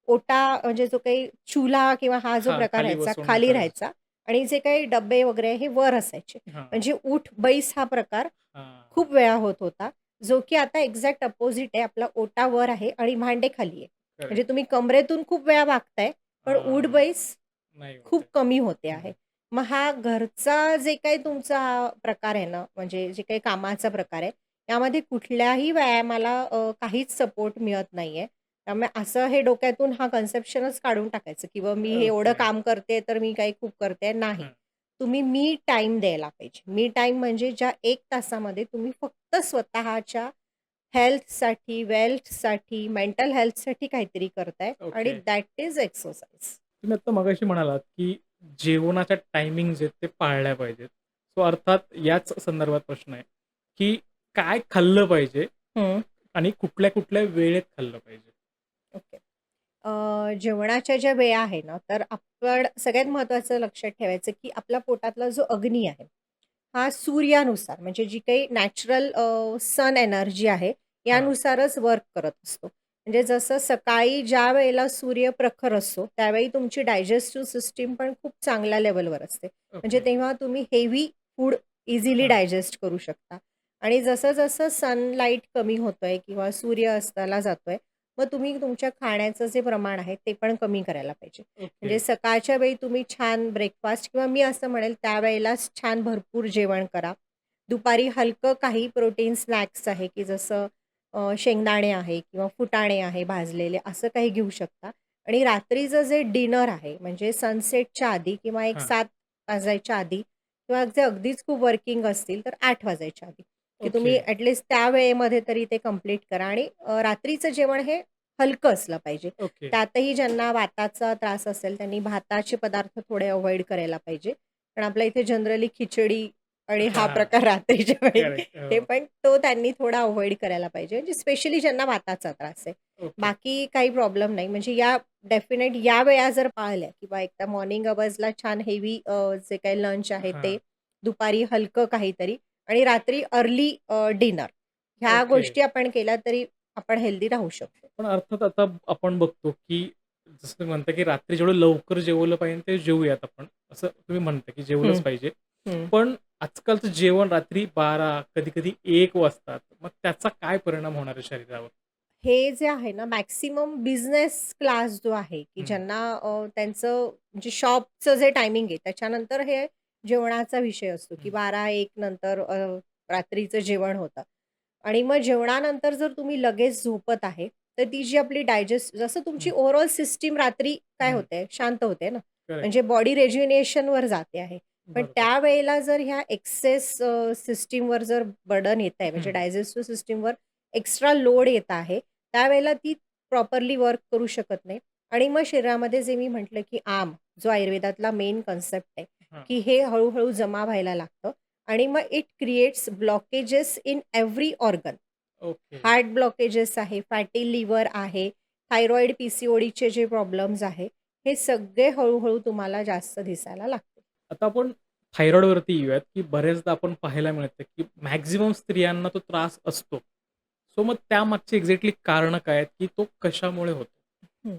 ओटा म्हणजे जो काही चुला किंवा हा जो हां, प्रकार खाली राहायचा, बसून खाली करायचं. राहायचा आणि जे काही डब्बे वगैरे हे वर असायचे. हां. म्हणजे उठ-बैस हा प्रकार हां. खूप वेळा होत होता. जो की आता एक्झॅक्ट अपोझिट आहे. आपला ओटा वर आहे आणि भांडे खाली आहे. म्हणजे करेक्ट. तुम्ही कमरेतून खूप वेळा वाकताय, पण हां. उठ-बैस नाही होत खूप आहे. कमी होते हं. आहे. मग हा घरचा जे काही तुमचा हा प्रकार आहे ना, म्हणजे जे काही कामाचा प्रकार आहे, यामध्ये कुठल्याही व्यायामाला काहीच सपोर्ट मिळत नाहीये. त्यामुळे असं हे डोक्यातून हा कन्सेप्शनच काढून टाकायचं, की मी हे एवढं ओके. काम करते, तर मी काही खूप करते. नाही. हं. तुम्ही मी टाईम द्यायला पाहिजे. मी टाईम म्हणजे ज्या 1 तासामध्ये तुम्ही फक्त स्वतःच्या हेल्थसाठी, वेल्थसाठी, मेंटल हेल्थसाठी काहीतरी करताय आणि ओके. That is exercise. तुम्ही आता मगाशी म्हणालात, की जेवणाच्या टायमिंग्ज आहेत ते पाळल्या पाहिजेत. सो अर्थात याच संदर्भात प्रश्न आहे, की काय खाल्लं पाहिजे हं. आणि कुठल्या-कुठल्या वेळेत खाल्लं पाहिजे? ओके. जेवणाच्या ज्या वेळा आहे ना, तर आपण सगळ्यात महत्त्वाचं लक्षात ठेवायचं, की आपल्या पोटातला जो अग्नी आहे, हा सूर्यानुसार म्हणजे जी काही नॅचरल सन एनर्जी आहे, हां. यानुसारच वर्क करत असतो. म्हणजे जसं सकाळी ज्या वेळेला सूर्य प्रखर असतो, त्यावेळी तुमची डायजेस्टिव्ह सिस्टम पण खूप चांगल्या लेव्हलवर असते. म्हणजे ओके. तेव्हा तुम्ही हेवी फूड इझिली हां. डायजेस्ट करू शकता. आणि जसं-जसं सनलाईट कमी होतोय किंवा सूर्य अस्ताला जातोय, मग तुम्ही तुमच्या खाण्याचं जे प्रमाण आहे, ते पण कमी करायला पाहिजे. ओके. म्हणजे सकाळच्या वेळी तुम्ही छान ब्रेकफास्ट किंवा मी असं म्हणेल त्यावेळेलाच छान भरपूर जेवण करा. दुपारी हलकं काही प्रोटीन स्नॅक्स आहे, की जसं शेंगदाणे आहे किंवा फुटाणे आहे भाजलेले, असं काही घेऊ शकता. आणि रात्रीचं जे डिनर आहे, म्हणजे सनसेटच्या आधी किंवा एक हां. 7 वाजायच्या आधी किंवा जे अगदीच खूप वर्किंग असतील, तर 8 वाजायच्या आधी, की ओके. तुम्ही ॲटलीस्ट त्या वेळेमध्ये तरी ते कंप्लीट करा. आणि रात्रीचं जेवण हे हलकं असलं पाहिजे. ओके. त्यातही ज्यांना वाताचा त्रास असेल, त्यांनी भाताचे पदार्थ थोडे अव्हॉइड करायला पाहिजे. कारण आपल्या इथे जनरली खिचडी आणि हा हां. प्रकार रात्रीच्या वेळी करेक्ट. ते हो. पण तो त्यांनी थोडा अव्हॉइड करायला पाहिजे. म्हणजे स्पेशली ज्यांना वाताचा त्रास आहे. ओके. बाकी काही प्रॉब्लेम नाही. म्हणजे या डेफिनेट या वेळा जर पाळल्या किंवा एकदा मॉर्निंग अवर्सला छान हेवी जे काही लंच आहे ते, हां. दुपारी हलकं काहीतरी आणि रात्री अर्ली डिनर. ह्या ओके. गोष्टी आपण केल्या तरी आपण हेल्दी राहू शकतो. पण अर्थात आता आपण बघतो, की जसं तुम्ही म्हणता, की रात्री जेवढं लवकर जेवलं पाहिजे ते जेवूयात आपण. असं तुम्ही म्हणता, की जेवलंच हं, पाहिजे. हं. पण आजकालचं जेवण रात्री 12 कधी-कधी 1 वाजतात. मग त्याचा काय परिणाम होणार आहे शरीरावर? हे जे आहे ना, मॅक्सिमम बिझनेस क्लास जो आहे, की हं, ज्यांना त्यांचं म्हणजे शॉपचं जे टायमिंग आहे, त्याच्यानंतर हे जेवणाचा विषय असतो, की हं, 12-1 नंतर रात्रीचं जेवण होतं. आणि मग जेवणानंतर जर तुम्ही लगेच झोपत आहे, तर ती जी आपली जसं तुमची हं, ओव्हरऑल सिस्टम रात्री काय हं. होते, शांत होते ना, करेक्ट. म्हणजे बॉडी रेज्युनेशनवर जाते आहे. पण बरोबर. त्यावेळेला जर ह्या एक्सेस सिस्टमवर जर बर्डन येतंय, म्हणजे हं, डायजेस्टिव्ह सिस्टमवर एक्स्ट्रा लोड येत आहे, त्यावेळेला ती प्रॉपरली वर्क करू शकत नाही. आणि मग शरीरामध्ये जे मी म्हटलं, की जो आयुर्वेदातला मेन कन्सेप्ट आहे, हां. की हे हळू-हळू जमा व्हायला लागतं आणि मग it creates blockages in every organ. Okay. Heart blockages आहे, फॅटी लिव्हर आहे, थायरॉइड, पी-सी-ओ-डीचे जे प्रॉब्लेम्स आहे, हे सगळे हळू तुम्हाला जास्त दिसायला लागतील. आता आपण थायरॉइडवरती येऊयात, की बऱ्याचदा आपण पाहायला मिळतं, की मॅक्सिमम स्त्रियांना तो त्रास असतो. सो मग त्यामागची एक्झॅक्टली कारणं काय आहेत, की तो कशामुळे होतो? हं.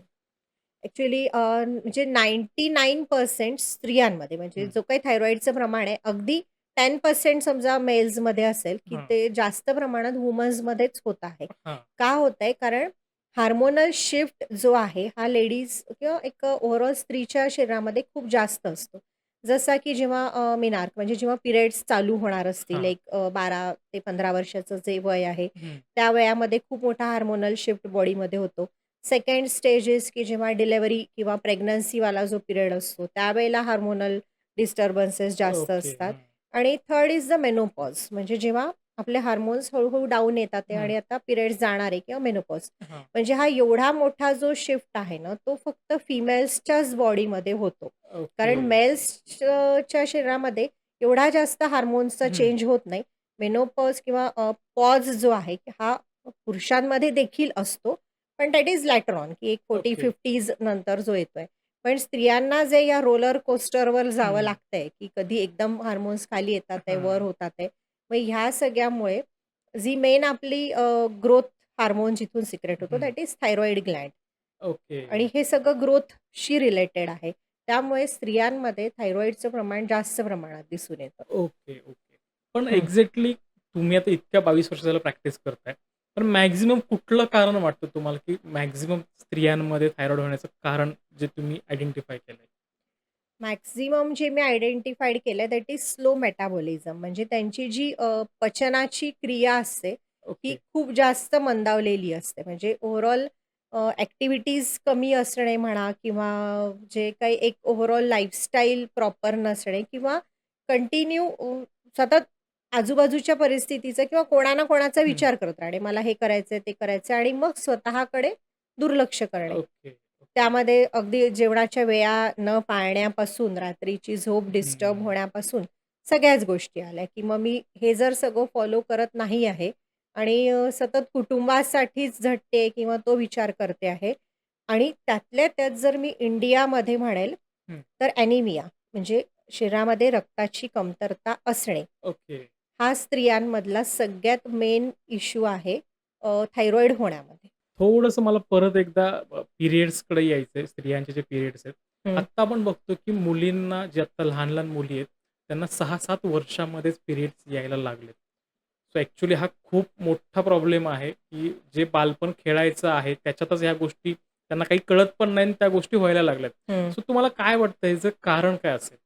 ॲक्चुअली म्हणजे 99% स्त्रियांमध्ये म्हणजे हं. जो काही थायरॉईडचं प्रमाण आहे, अगदी 10% समजा मेल्समध्ये असेल, की हां, ते जास्त प्रमाणात वुमन्समध्येच होत आहे. हां, का होतंय? कारण हार्मोनल शिफ्ट जो आहे, हा लेडीज किंवा एक ओव्हरऑल स्त्रीच्या शरीरामध्ये खूप जास्त असतो. जसा की जेव्हा मेनार्क म्हणजे जेव्हा पिरियड्स चालू होणार असतील, हां. एक 12 ते 15 वर्षाचं जे वय आहे, हं. त्या वयामध्ये खूप मोठा हार्मोनल शिफ्ट बॉडीमध्ये होतो. सेकंड स्टेजेस की जेव्हा डिलिव्हरी किंवा प्रेग्नन्सीवाला जो पिरियड असतो, त्यावेळेला हार्मोनल डिस्टर्बन्सेस जास्त ओके. असतात. हां. आणि थर्ड इज द मेनोपॉज म्हणजे जेव्हा आपले हार्मोन्स हळू डाऊन येतात आहे हं. आणि आता पिरियड्स जाणार आहे किंवा मेनोपॉज. हां. म्हणजे हा एवढा मोठा जो शिफ्ट आहे ना, तो फक्त फिमेल्सच्याच बॉडीमध्ये होतो. ओके. कारण मेल्सच्या शरीरामध्ये एवढा जास्त हार्मोन्सचा हं. चेंज होत नाही. मेनोपॉज किंवा पॉज जो आहे, हा पुरुषांमध्ये देखील असतो. पण दॅट इज लॅटर ऑन, की एक ओके. 40-50s नंतर जो येतोय. पण स्त्रियांना जे या रोलर कोस्टरवर जावं हं. लागतंय, की कधी एकदम हार्मोन्स खाली येतात आहे, वर हां. होतात आहे. मग ह्या सगळ्यामुळे जी मेन आपली ग्रोथ हार्मोन जिथून सिक्रेट होतो हं. That is thyroid Gland. Okay. आणि हे सगळं ग्रोथशी रिलेटेड आहे. त्यामुळे स्त्रियांमध्ये थायरॉइडचं प्रमाण जास्त प्रमाणात दिसून येतं. Okay, okay. पण हं. एक्झॅक्टली तुम्ही आता इतक्या 22 वर्ष झालं प्रॅक्टिस करताय. पण मॅक्सिमम कुठलं कारण वाटतं तुम्हाला, की मॅक्सिमम स्त्रियांमध्ये थायरॉईड होण्याचं कारण जे तुम्ही आयडेंटिफाय केलंय? मॅक्सिमम जे मी आयडेंटिफाईड केलंय दॅट इज स्लो मेटाबॉलिझम म्हणजे त्यांची जी पचनाची क्रिया असते, ही ओके. खूप जास्त मंदावलेली असते. म्हणजे ओव्हरऑल ॲक्टिव्हिटीज कमी असणे म्हणा किंवा जे काही एक ओव्हरऑल लाईफस्टाईल प्रॉपर नसणे किंवा कंटिन्यू सतत आजूबाजूच्या परिस्थितीचा किंवा कोणा ना कोणाचा हं. विचार करत राहणे. मला हे करायचंय, ते करायचंय आणि मग स्वतःकडे दुर्लक्ष करणे. Okay, okay. त्यामध्ये अगदी जेवणाच्या वेळा न पाळण्यापासून, रात्रीची झोप डिस्टर्ब हं. होण्यापासून सगळ्याच गोष्टी आल्या, की मग मी हे जर सगळं फॉलो करत नाही आहे आणि सतत कुटुंबासाठीच झटते किंवा तो विचार करते आहे, आणि त्यातल्या त्यात जर मी इंडियामध्ये म्हणेल, हं. तर ॲनिमिया म्हणजे शरीरामध्ये रक्ताची कमतरता असणे. ओके. हा स्त्रियांमधला सगळ्यात मेन इश्यू आहे थायरॉईड होण्यामध्ये. थोडंसं मला परत एकदा पिरियड्सकडे यायचंय. स्त्रियांचे जे पिरियड्स आहेत. हं. आत्ता आपण बघतो, की मुलींना जे आत्ता लहान-लहान मुली आहेत, त्यांना 6-7 वर्षामध्येच पिरियड्स यायला लागलेत. सो ॲक्चुअली हा खूप मोठा प्रॉब्लेम आहे, की जे बालपण खेळायचं आहे, त्याच्यातच ह्या गोष्टी त्यांना काही कळत पण नाही आणि त्या गोष्टी व्हायला लागल्यात. हं. सो तुम्हाला काय वाटतं ह्याचं कारण काय असेल?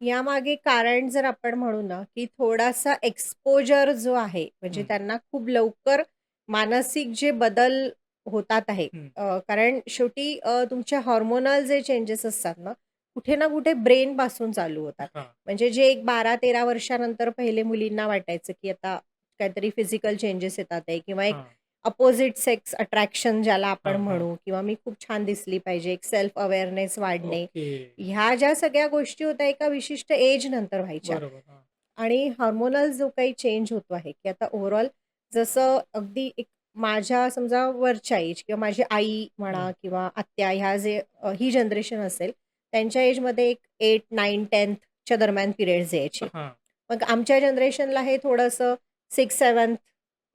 यामागे कारण जर आपण म्हणू ना, की थोडासा एक्सपोजर जो आहे, म्हणजे हं, त्यांना खूप लवकर मानसिक जे बदल होतात आहे. हं. कारण शेवटी तुमचे हार्मोनल जे चेंजेस असतात ना, कुठे ना कुठे ब्रेनपासून चालू होतात. हां, म्हणजे जे एक 12-13 वर्षानंतर पहिले मुलींना वाटायचं, की आता काहीतरी फिजिकल चेंजेस येतात आहे किंवा एक हां, अपोझिट सेक्स अट्रॅक्शन ज्याला आपण हां, हां. म्हणू किंवा मी खूप छान दिसली पाहिजे, एक सेल्फ अवेअरनेस वाढणे. ओके. ह्या ज्या सगळ्या गोष्टी होत्या एका विशिष्ट एज नंतर व्हायच्या बरोबर. हां. आणि हार्मोनल जो काही चेंज होतो आहे, की आता ओव्हरऑल जसं अगदी एक माझ्या समजा वरच्या एज किंवा माझी आई म्हणा हं. किंवा आत्या ह्या जे ही जनरेशन असेल, त्यांच्या एजमध्ये एक 8, 9, 10th च्या दरम्यान पिरियड्स यायचे. हां, मग आमच्या जनरेशनला हे थोडंसं 6, 7,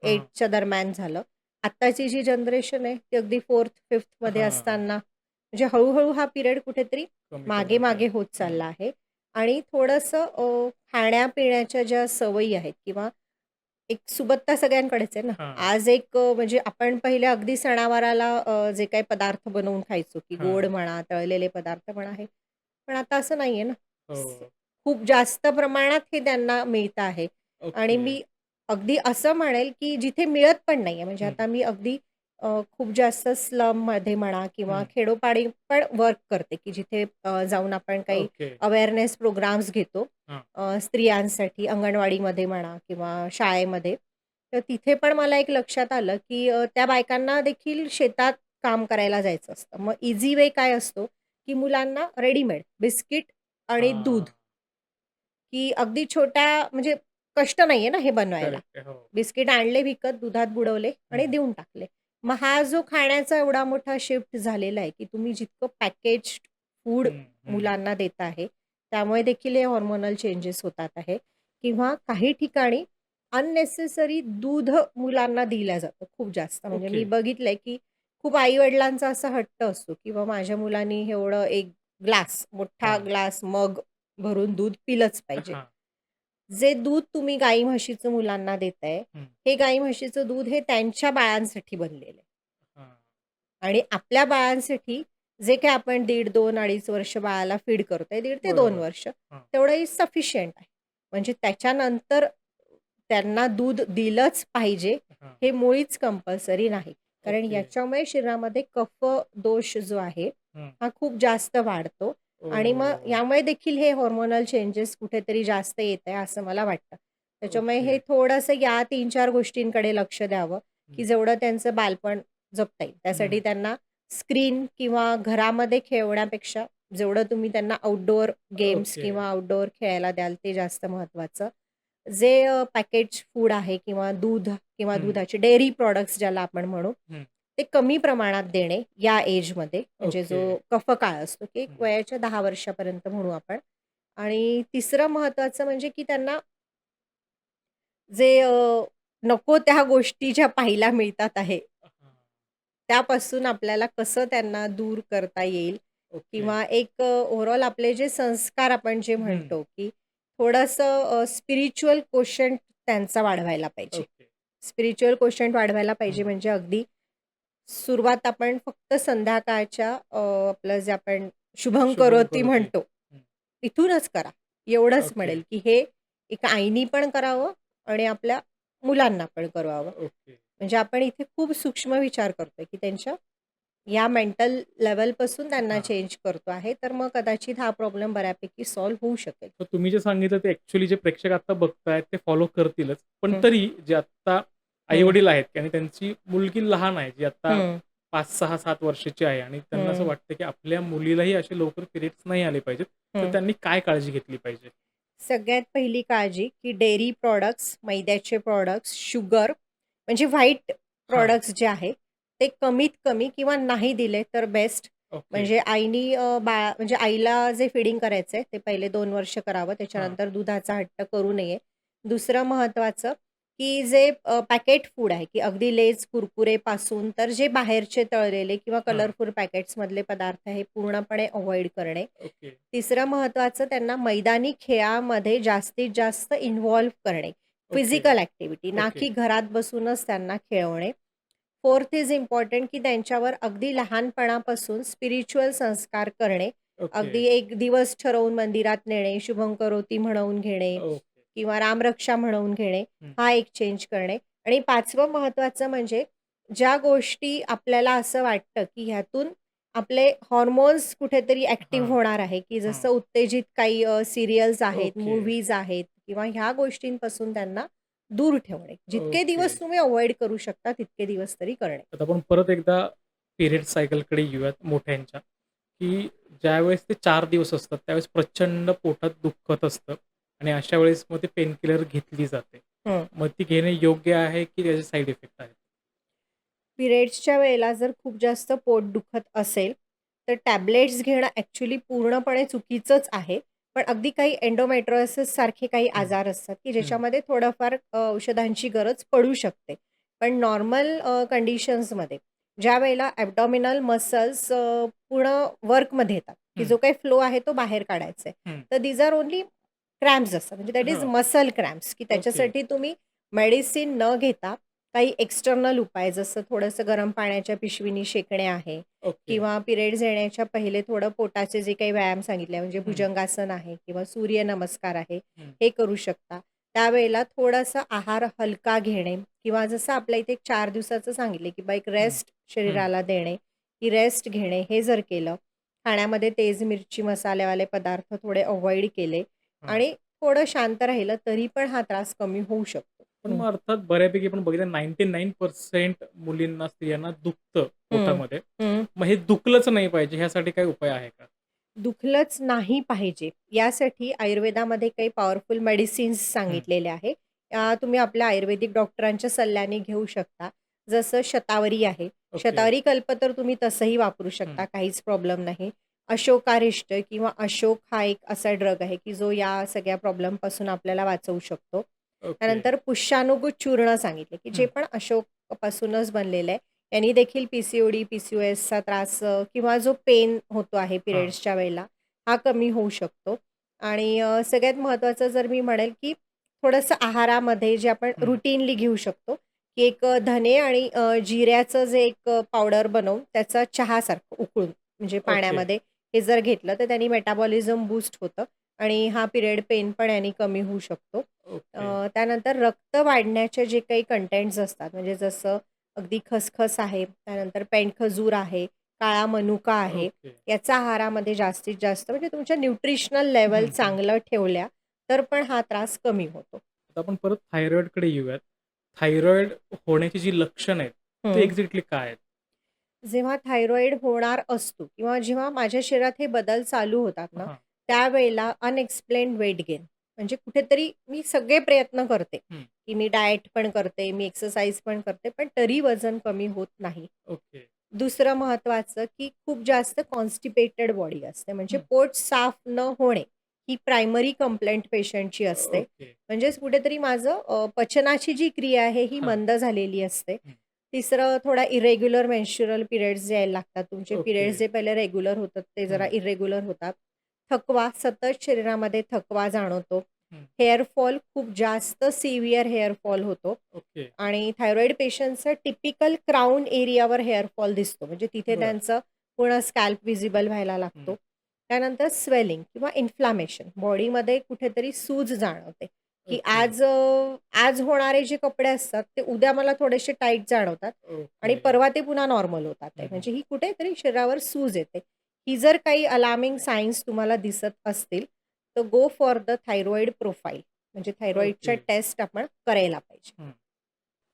हां, 8च्या दरम्यान झालं. आत्ताची जी जनरेशन आहे, ती अगदी 4th, 5th मध्ये हां. असताना म्हणजे हळू हा पिरियड कुठेतरी कमी करत आहे. मागे-मागे होत हं. चालला आहे आणि थोडंसं खाण्यापिण्याच्या ज्या सवयी आहेत किंवा एक सुबत्ता सगळ्यांकडेच आहे ना. हां, आज एक म्हणजे आपण पहिले अगदी सणावाराला जे काही पदार्थ बनवून खायचो, की गोड हां. म्हणा, तळलेले पदार्थ म्हणा हे. पण आता असं नाहीये ना. हो. खूप जास्त प्रमाणात हे त्यांना मिळतं आहे आणि ओके. मी अगदी असं म्हणेल, की जिथे मिळत पण नाहीये म्हणजे हं, आता मी अगदी खूप जास्त स्लममध्ये म्हणा किंवा हं. खेडोपाडी पण वर्क करते, की जिथे जाऊन आपण काही ओके. अवेअरनेस प्रोग्राम्स घेतो. हां. स्त्रियांसाठी अंगणवाडीमध्ये म्हणा किंवा शाळेमध्ये. तर तिथे पण मला एक लक्षात आलं, की त्या बायकांना देखील शेतात काम करायला जायचं असतं. मग ईझी वे काय असतो, की मुलांना रेडीमेड बिस्किट आणि दूध, हां. की अगदी छोट्या म्हणजे कष्ट नाहीये ना हे बनवायला. करेक्ट आहे. हो. बिस्किट आणले विकत, दुधात बुडवले आणि हं, देऊन टाकले. मग हा जो खाण्याचा एवढा मोठा शिफ्ट झालेला आहे, की तुम्ही जितकं पॅकेज्ड फूड हं, हं. मुलांना देत आहे, त्यामुळे देखील हे हार्मोनल चेंजेस होतात आहे किंवा काही ठिकाणी अननेसेसरी दूध मुलांना दिलं जातं खूप जास्त. म्हणजे ओके. मी बघितलंय, की खूप आई-वडिलांचा असा हट्ट असतो, की माझ्या मुलांनी एवढं एक ग्लास, मोठा हां, ग्लास, मग भरून दूध पिलंच पाहिजे. हां. जे दूध तुम्ही गाई-म्हशीचं मुलांना देताय, हं, हे गाई-म्हशीचं दूध हे त्यांच्या बाळांसाठी बनलेलं आहे. हां. आणि आपल्या बाळांसाठी जे काही आपण 1.5, 2, 2.5 वर्ष बाळाला फीड करतोय, 1.5 ते 2 बरोबर. वर्ष, हां. तेवढं इज सफिशियंट आहे. म्हणजे त्याच्यानंतर त्यांना दूध दिलंच पाहिजे, हां. हे मुळीच कंपल्सरी नाही. कारण ओके. याच्यामुळे शरीरामध्ये कफ दोष जो आहे, हं. हा खूप जास्त वाढतो आणि मग ओह! यामुळे देखील हे हार्मोनल चेंजेस कुठेतरी जास्त येत आहे, असं मला वाटतं. त्याच्यामुळे ओके. हे थोडंसं या 3-4 गोष्टींकडे लक्ष द्यावं, हं, की जेवढं त्यांचं बालपण जगता येईल. त्यासाठी हं. त्यांना स्क्रीन किंवा घरामध्ये खेळवण्यापेक्षा जेवढं तुम्ही त्यांना आउटडोअर गेम्स ओके. किंवा आउटडोअर खेळायला द्याल ते जास्त महत्त्वाचं. जे पॅकेज फूड आहे किंवा दूध किंवा हं, दुधाचे डेअरी प्रॉडक्ट्स ज्याला आपण म्हणू, हं. ते कमी प्रमाणात देणे या एजमध्ये म्हणजे ओके. जो कफकाळ असतो, की एक हं. वयाच्या 10 वर्षापर्यंत म्हणू आपण. आणि तिसरं महत्त्वाचं म्हणजे की त्यांना जे नको त्या गोष्टी ज्या पाहायला मिळतात आहे, हां. त्यापासून आपल्याला कसं त्यांना दूर करता येईल ओके. किंवा एक ओव्हरऑल आपले जे संस्कार आपण जे हं. म्हणतो, की थोडंसं स्पिरिच्युअल कोशंट त्यांचा वाढवायला पाहिजे. ओके. स्पिरिच्युअल कोशंट वाढवायला पाहिजे हं. म्हणजे अगदी सुरुवात आपण फक्त संध्याकाळच्या आपलं जे आपण शुभं शुभम करोती करोती. म्हणतो, हं. तिथूनच करा. एवढंच ओके. म्हणेल, की हे एका आईनी पण करावं आणि आपल्या मुलांना पण करावं. ओके. म्हणजे आपण इथे खूप सूक्ष्म विचार करतोय, की त्यांच्या या मेंटल लेव्हलपासून त्यांना हां. चेंज करतो आहे. तर मग कदाचित हा प्रॉब्लेम बऱ्यापैकी सॉल्व्ह होऊ शकेल. तर तुम्ही जे सांगितलं ते ॲक्चुअली जे प्रेक्षक आता बघतायत ते फॉलो करतीलच. पण हं, तरी जे आत्ता हं, आई-वडील आहेत आणि त्यांची मुलगी लहान आहे, जी आता हं, 5, 6, 7 वर्षाची आहे आणि त्यांना असं हं, वाटतं, की आपल्या मुलीलाही असे लवकर पिरियड्स नाही आले पाहिजेत. तर हं. त्यांनी काय काळजी घेतली पाहिजे? सगळ्यात पहिली काळजी, की डेअरी प्रॉडक्ट्स, मैद्याचे प्रॉडक्ट्स, शुगर म्हणजे व्हाईट हां. प्रॉडक्ट्स जे आहेत, ते कमीत कमी किंवा नाही दिले तर बेस्ट. ओके. म्हणजे आईनी म्हणजे आईला जे फीडिंग करायचंय ते पहिले 2 वर्ष करावं. हां. त्याच्यानंतर दुधाचा हट्ट करू नये. दुसरं महत्त्वाचं, की जे पॅकेट फूड आहे, की अगदी Lay's, कुरकुरेपासून तर जे बाहेरचे तळलेले किंवा हां. कलरफुल पॅकेट्समधले पदार्थ हे पूर्णपणे अव्हॉइड करणे. ओके. तिसरं महत्त्वाचं, त्यांना मैदानी खेळामध्ये जास्तीत जास्त इन्व्हॉल्व करणे. ओके. फिजिकल ॲक्टिव्हिटी, ना ओके. की घरात बसूनच त्यांना खेळवणे. फोर्थ इज इम्पॉर्टंट, की त्यांच्यावर अगदी लहानपणापासून स्पिरिच्युअल संस्कार करणे. ओके. अगदी एक दिवस ठरवून मंदिरात नेणे, शुभं करोती म्हणवून घेणे ओके. किंवा रामरक्षा म्हणवून घेणे, हं. हा एक चेंज करणे. आणि 5वं महत्त्वाचं म्हणजे ज्या गोष्टी आपल्याला असं वाटतं, की ह्यातून आपले हॉर्मोन्स कुठेतरी ॲक्टिव्ह हां. होणार आहे, की हां. जसं उत्तेजित काही सीरियल्स आहेत, ओके. मूव्हीज आहेत किंवा ह्या गोष्टींपासून त्यांना दूर ठेवणे. जितके ओके. दिवस तुम्ही अव्हॉइड करू शकता तितके दिवस तरी करणे. आता आपण परत एकदा पिरियड सायकलकडे येऊयात मोठ्यांच्या, की ज्यावेळेस ते 4 दिवस असतात, त्यावेळेस प्रचंड पोटात दुखत असतं आणि अशा वेळेस मग ते पेनकिलर घेतली जाते. हं. मग ती घेणे योग्य आहे, की त्याचे साइड इफेक्ट आहेत? पिरियड्सच्या वेळेला जर खूप जास्त पोट दुखत असेल, तर टॅबलेट्स घेणं ॲक्चुअली पूर्णपणे चुकीचंच आहे. पण अगदी काही एंडोमेट्रियोसिस सारखे काही हं. आजार असतात, की हं. ज्याच्यामध्ये थोडंफार औषधांची गरज पडू शकते. पण नॉर्मल कंडिशन्समध्ये ज्यावेळेला ॲब्डॉमिनल मसल्स पूर्ण वर्कमध्ये येतात, की हं. जो काही फ्लो आहे तो बाहेर काढायचा आहे. हं. तर दीज आर ओन्ली क्रॅम्प्स असतात. म्हणजे दॅट इज हां. मसल क्रॅम्प्स, की ओके. त्याच्यासाठी तुम्ही मेडिसिन न घेता काही एक्सटर्नल उपाय जसं थोडंसं गरम पाण्याच्या पिशवीनी शेकणे आहे ओके. किंवा पिरियड्स येण्याच्या पहिले थोडं पोटाचे जे काही व्यायाम सांगितले म्हणजे हं. भुजंगासन आहे किंवा सूर्यनमस्कार आहे, हं. हे करू शकता. त्यावेळेला थोडासा आहार हलका घेणे किंवा जसं आपल्या इथे 4 दिवसाचं सांगितले, की एक हं. रेस्ट हं. शरीराला देणे, की रेस्ट घेणे हे जर केलं, खाण्यामध्ये तेज, मिरची, मसालेवाले पदार्थ थोडे अव्हॉइड केले हां. आणि थोडं शांत राहिलं, तरी पण हा त्रास कमी होऊ शकतो. पण मग अर्थात बऱ्यापैकी आपण बघितलं 99% मुलींना, स्त्रियांना दुखतं हं, पोटामध्ये. हं. मग हे दुखलंच नाही पाहिजे ह्यासाठी काही उपाय आहे का? दुखलंच नाही पाहिजे, यासाठी आयुर्वेदामध्ये काही पॉवरफुल मेडिसिन्स हं. सांगितलेले आहे. तुम्ही आपल्या आयुर्वेदिक डॉक्टरांच्या सल्ल्याने घेऊ शकता. जसं शतावरी आहे. ओके. शतावरी कल्प तर तुम्ही तसंही वापरू हं. शकता, काहीच प्रॉब्लेम नाही. अशोकारिष्ट किंवा अशोक हा एक असा ड्रग आहे, की जो या सगळ्या प्रॉब्लेमपासून आपल्याला वाचवू शकतो. ओके. त्यानंतर पुष्यानुग चूर्ण सांगितले, की जे हं. पण अशोकपासूनच बनलेलं आहे. यांनी देखील पी-सी-ओ-डी, पी-सी-ओ-एसचा त्रास किंवा जो पेन होतो आहे हां. पिरियड्सच्या वेळेला, हा कमी होऊ शकतो. आणि सगळ्यात महत्त्वाचं जर मी म्हणेल, की थोडंसं आहारामध्ये जे आपण हं. रुटीनली घेऊ शकतो, की एक धने आणि जिऱ्याचं जे एक पावडर बनवून त्याचा चहासारखं उकळून म्हणजे ओके. पाण्यामध्ये हे जर घेतलं, तर त्यांनी मेटाबॉलिझम बूस्ट होतं आणि हा पिरियड पेन पण यानी कमी होऊ शकतो. ओके. त्यानंतर रक्त वाढण्याचे जे काही कंटेंट्स असतात, म्हणजे जसं अगदी खसखस आहे, त्यानंतर पेंडखजूर आहे, काळा मनुका आहे. ओके. याचा आहारामध्ये जास्तीत जास्त म्हणजे तुमच्या न्यूट्रिशनल लेव्हल हं. हं. चांगलं ठेवल्या, तर पण हा त्रास कमी होतो. आता आपण परत थायरॉइडकडे येऊयात. थायरॉइड होण्याची जी लक्षणं आहेत, ती हं. एक्झॅक्टली काय आहेत? जेव्हा थायरॉईड होणार असतो किंवा जेव्हा माझ्या शरीरात हे बदल चालू होतात ना, हां. त्यावेळेला अनएक्सप्लेन्ड वेट गेन म्हणजे कुठेतरी मी सगळे प्रयत्न करते, हं. की मी डाएट पण करते, मी एक्सरसाइज पण करते, पण तरी वजन कमी होत नाही. ओके. दुसरं महत्त्वाचं, की खूप जास्त कॉन्स्टिपेटेड बॉडी असते. म्हणजे हं. पोट साफ न होणे, ही प्रायमरी कंप्लेंट पेशंटची असते. ओके. म्हणजेच कुठेतरी माझं पचनाची जी क्रिया आहे, ही हां. मंद झालेली असते. हं. तिसरं थोडा इरेग्युलर मेन्स्ट्रुअल पिरियड्स यायला लागतात. तुमचे ओके. पिरियड्स जे पहिले रेग्युलर होतात, ते जरा हं. इरेग्युलर होतात. थकवा, सतत शरीरामध्ये थकवा जाणवतो. हं. हेअर फॉल खूप जास्त सिव्हिअर हेअर फॉल होतो. ओके. आणि थायरॉईड पेशंट्सचं टिपिकल क्राउन एरियावर हेअर फॉल दिसतो. म्हणजे तिथे बरं. त्यांचं पूर्ण स्कॅल्प व्हिजिबल व्हायला हं. लागतो. त्यानंतर स्वेलिंग किंवा इन्फ्लामेशन बॉडीमध्ये कुठेतरी सूज जाणवते, की ओके. आज होणारे जे कपडे असतात ते उद्या मला थोडेसे टाईट जाणवतात आणि ओके. परवा ते पुन्हा नॉर्मल होतात हं. आहे. हं. म्हणजे ही कुठेतरी शरीरावर सूज येते. ही जर काही अलार्मिंग सायन्स तुम्हाला दिसत असतील, तर go for the thyroid profile म्हणजे थायरॉईडच्या ओके. टेस्ट आपण करायला पाहिजे. हं.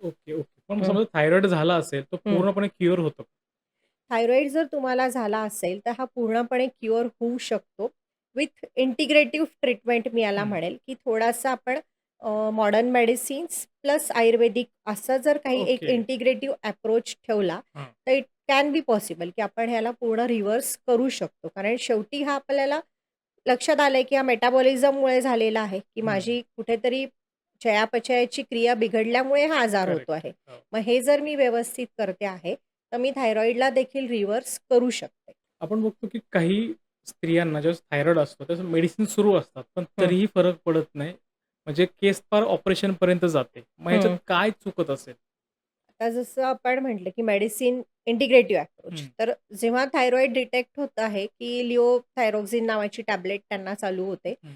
Okay, okay. पण हं. समजा थायरॉइड झाला असेल, तो हं. पूर्णपणे क्युअर होतो का? थायरॉईड जर तुम्हाला झाला असेल, तर हा पूर्णपणे क्युअर होऊ शकतो विथ इंटिग्रेटिव्ह ट्रीटमेंट मी याला हं. म्हणेल, की थोडासा आपण मॉडर्न मेडिसिन्स प्लस आयुर्वेदिक असा जर काही एक ओके. इंटिग्रेटिव्ह अप्रोच ठेवला, हां. तर इट कॅन बी पॉसिबल की आपण ह्याला पूर्ण रिव्हर्स करू शकतो. कारण शेवटी हा आपल्याला लक्षात आलंय की हा मेटाबॉलिझममुळे झालेला आहे, की हं. माझी कुठेतरी चयापचयाची क्रिया बिघडल्यामुळे हा आजार होतो करेक्ट. आहे. हो. मग हे जर मी व्यवस्थित करते आहे, तर मी थायरॉइडला देखील रिव्हर्स करू शकते. आपण बघतो की काही स्त्रियांना ज्यावेळेस थायरॉईड असतो त्यावेळेस मेडिसिन सुरू असतात, पण हं, तरीही फरक पडत नाही. म्हणजे केस फार ऑपरेशनपर्यंत जाते. मग ह्याच्यात हं. काय चुकत असेल? आता जसं आपण म्हटलं, की मेडिसिन इंटिग्रेटिव्ह अप्रोच. हं. तर जेव्हा थायरॉइड डिटेक्ट होत आहे, की लिओथायरॉक्सिन नावाची टॅबलेट त्यांना चालू होते. हं.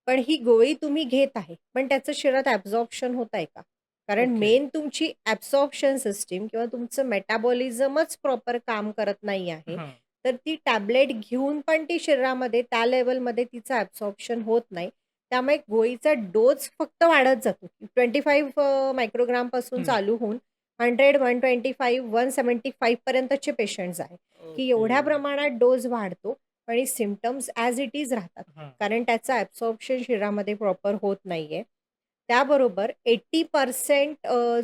पण ही गोळी तुम्ही घेत आहे, पण त्याचं शरीरात ॲब्झॉर्प्शन होत आहे का? कारण ओके. मेन तुमची ॲब्सॉर्प्शन सिस्टम किंवा तुमचं मेटाबॉलिझमच प्रॉपर काम करत नाही आहे. हां. तर ती टॅबलेट घेऊन पण ती शरीरामध्ये त्या लेव्हलमध्ये तिचं ॲब्सॉर्प्शन होत नाही. त्यामुळे गोळीचा डोज फक्त वाढत जातो. 25 मायक्रोग्रामपासून हं. चालू होऊन 100, 125, 175 पर्यंतचे पेशंट्स आहेत, की ओके. एवढ्या प्रमाणात डोस वाढतो आणि सिम्प्टम्स ॲज इट इज राहतात. हां. कारण त्याचं ॲब्सॉर्प्शन शरीरामध्ये प्रॉपर होत नाहीये. त्याबरोबर 80%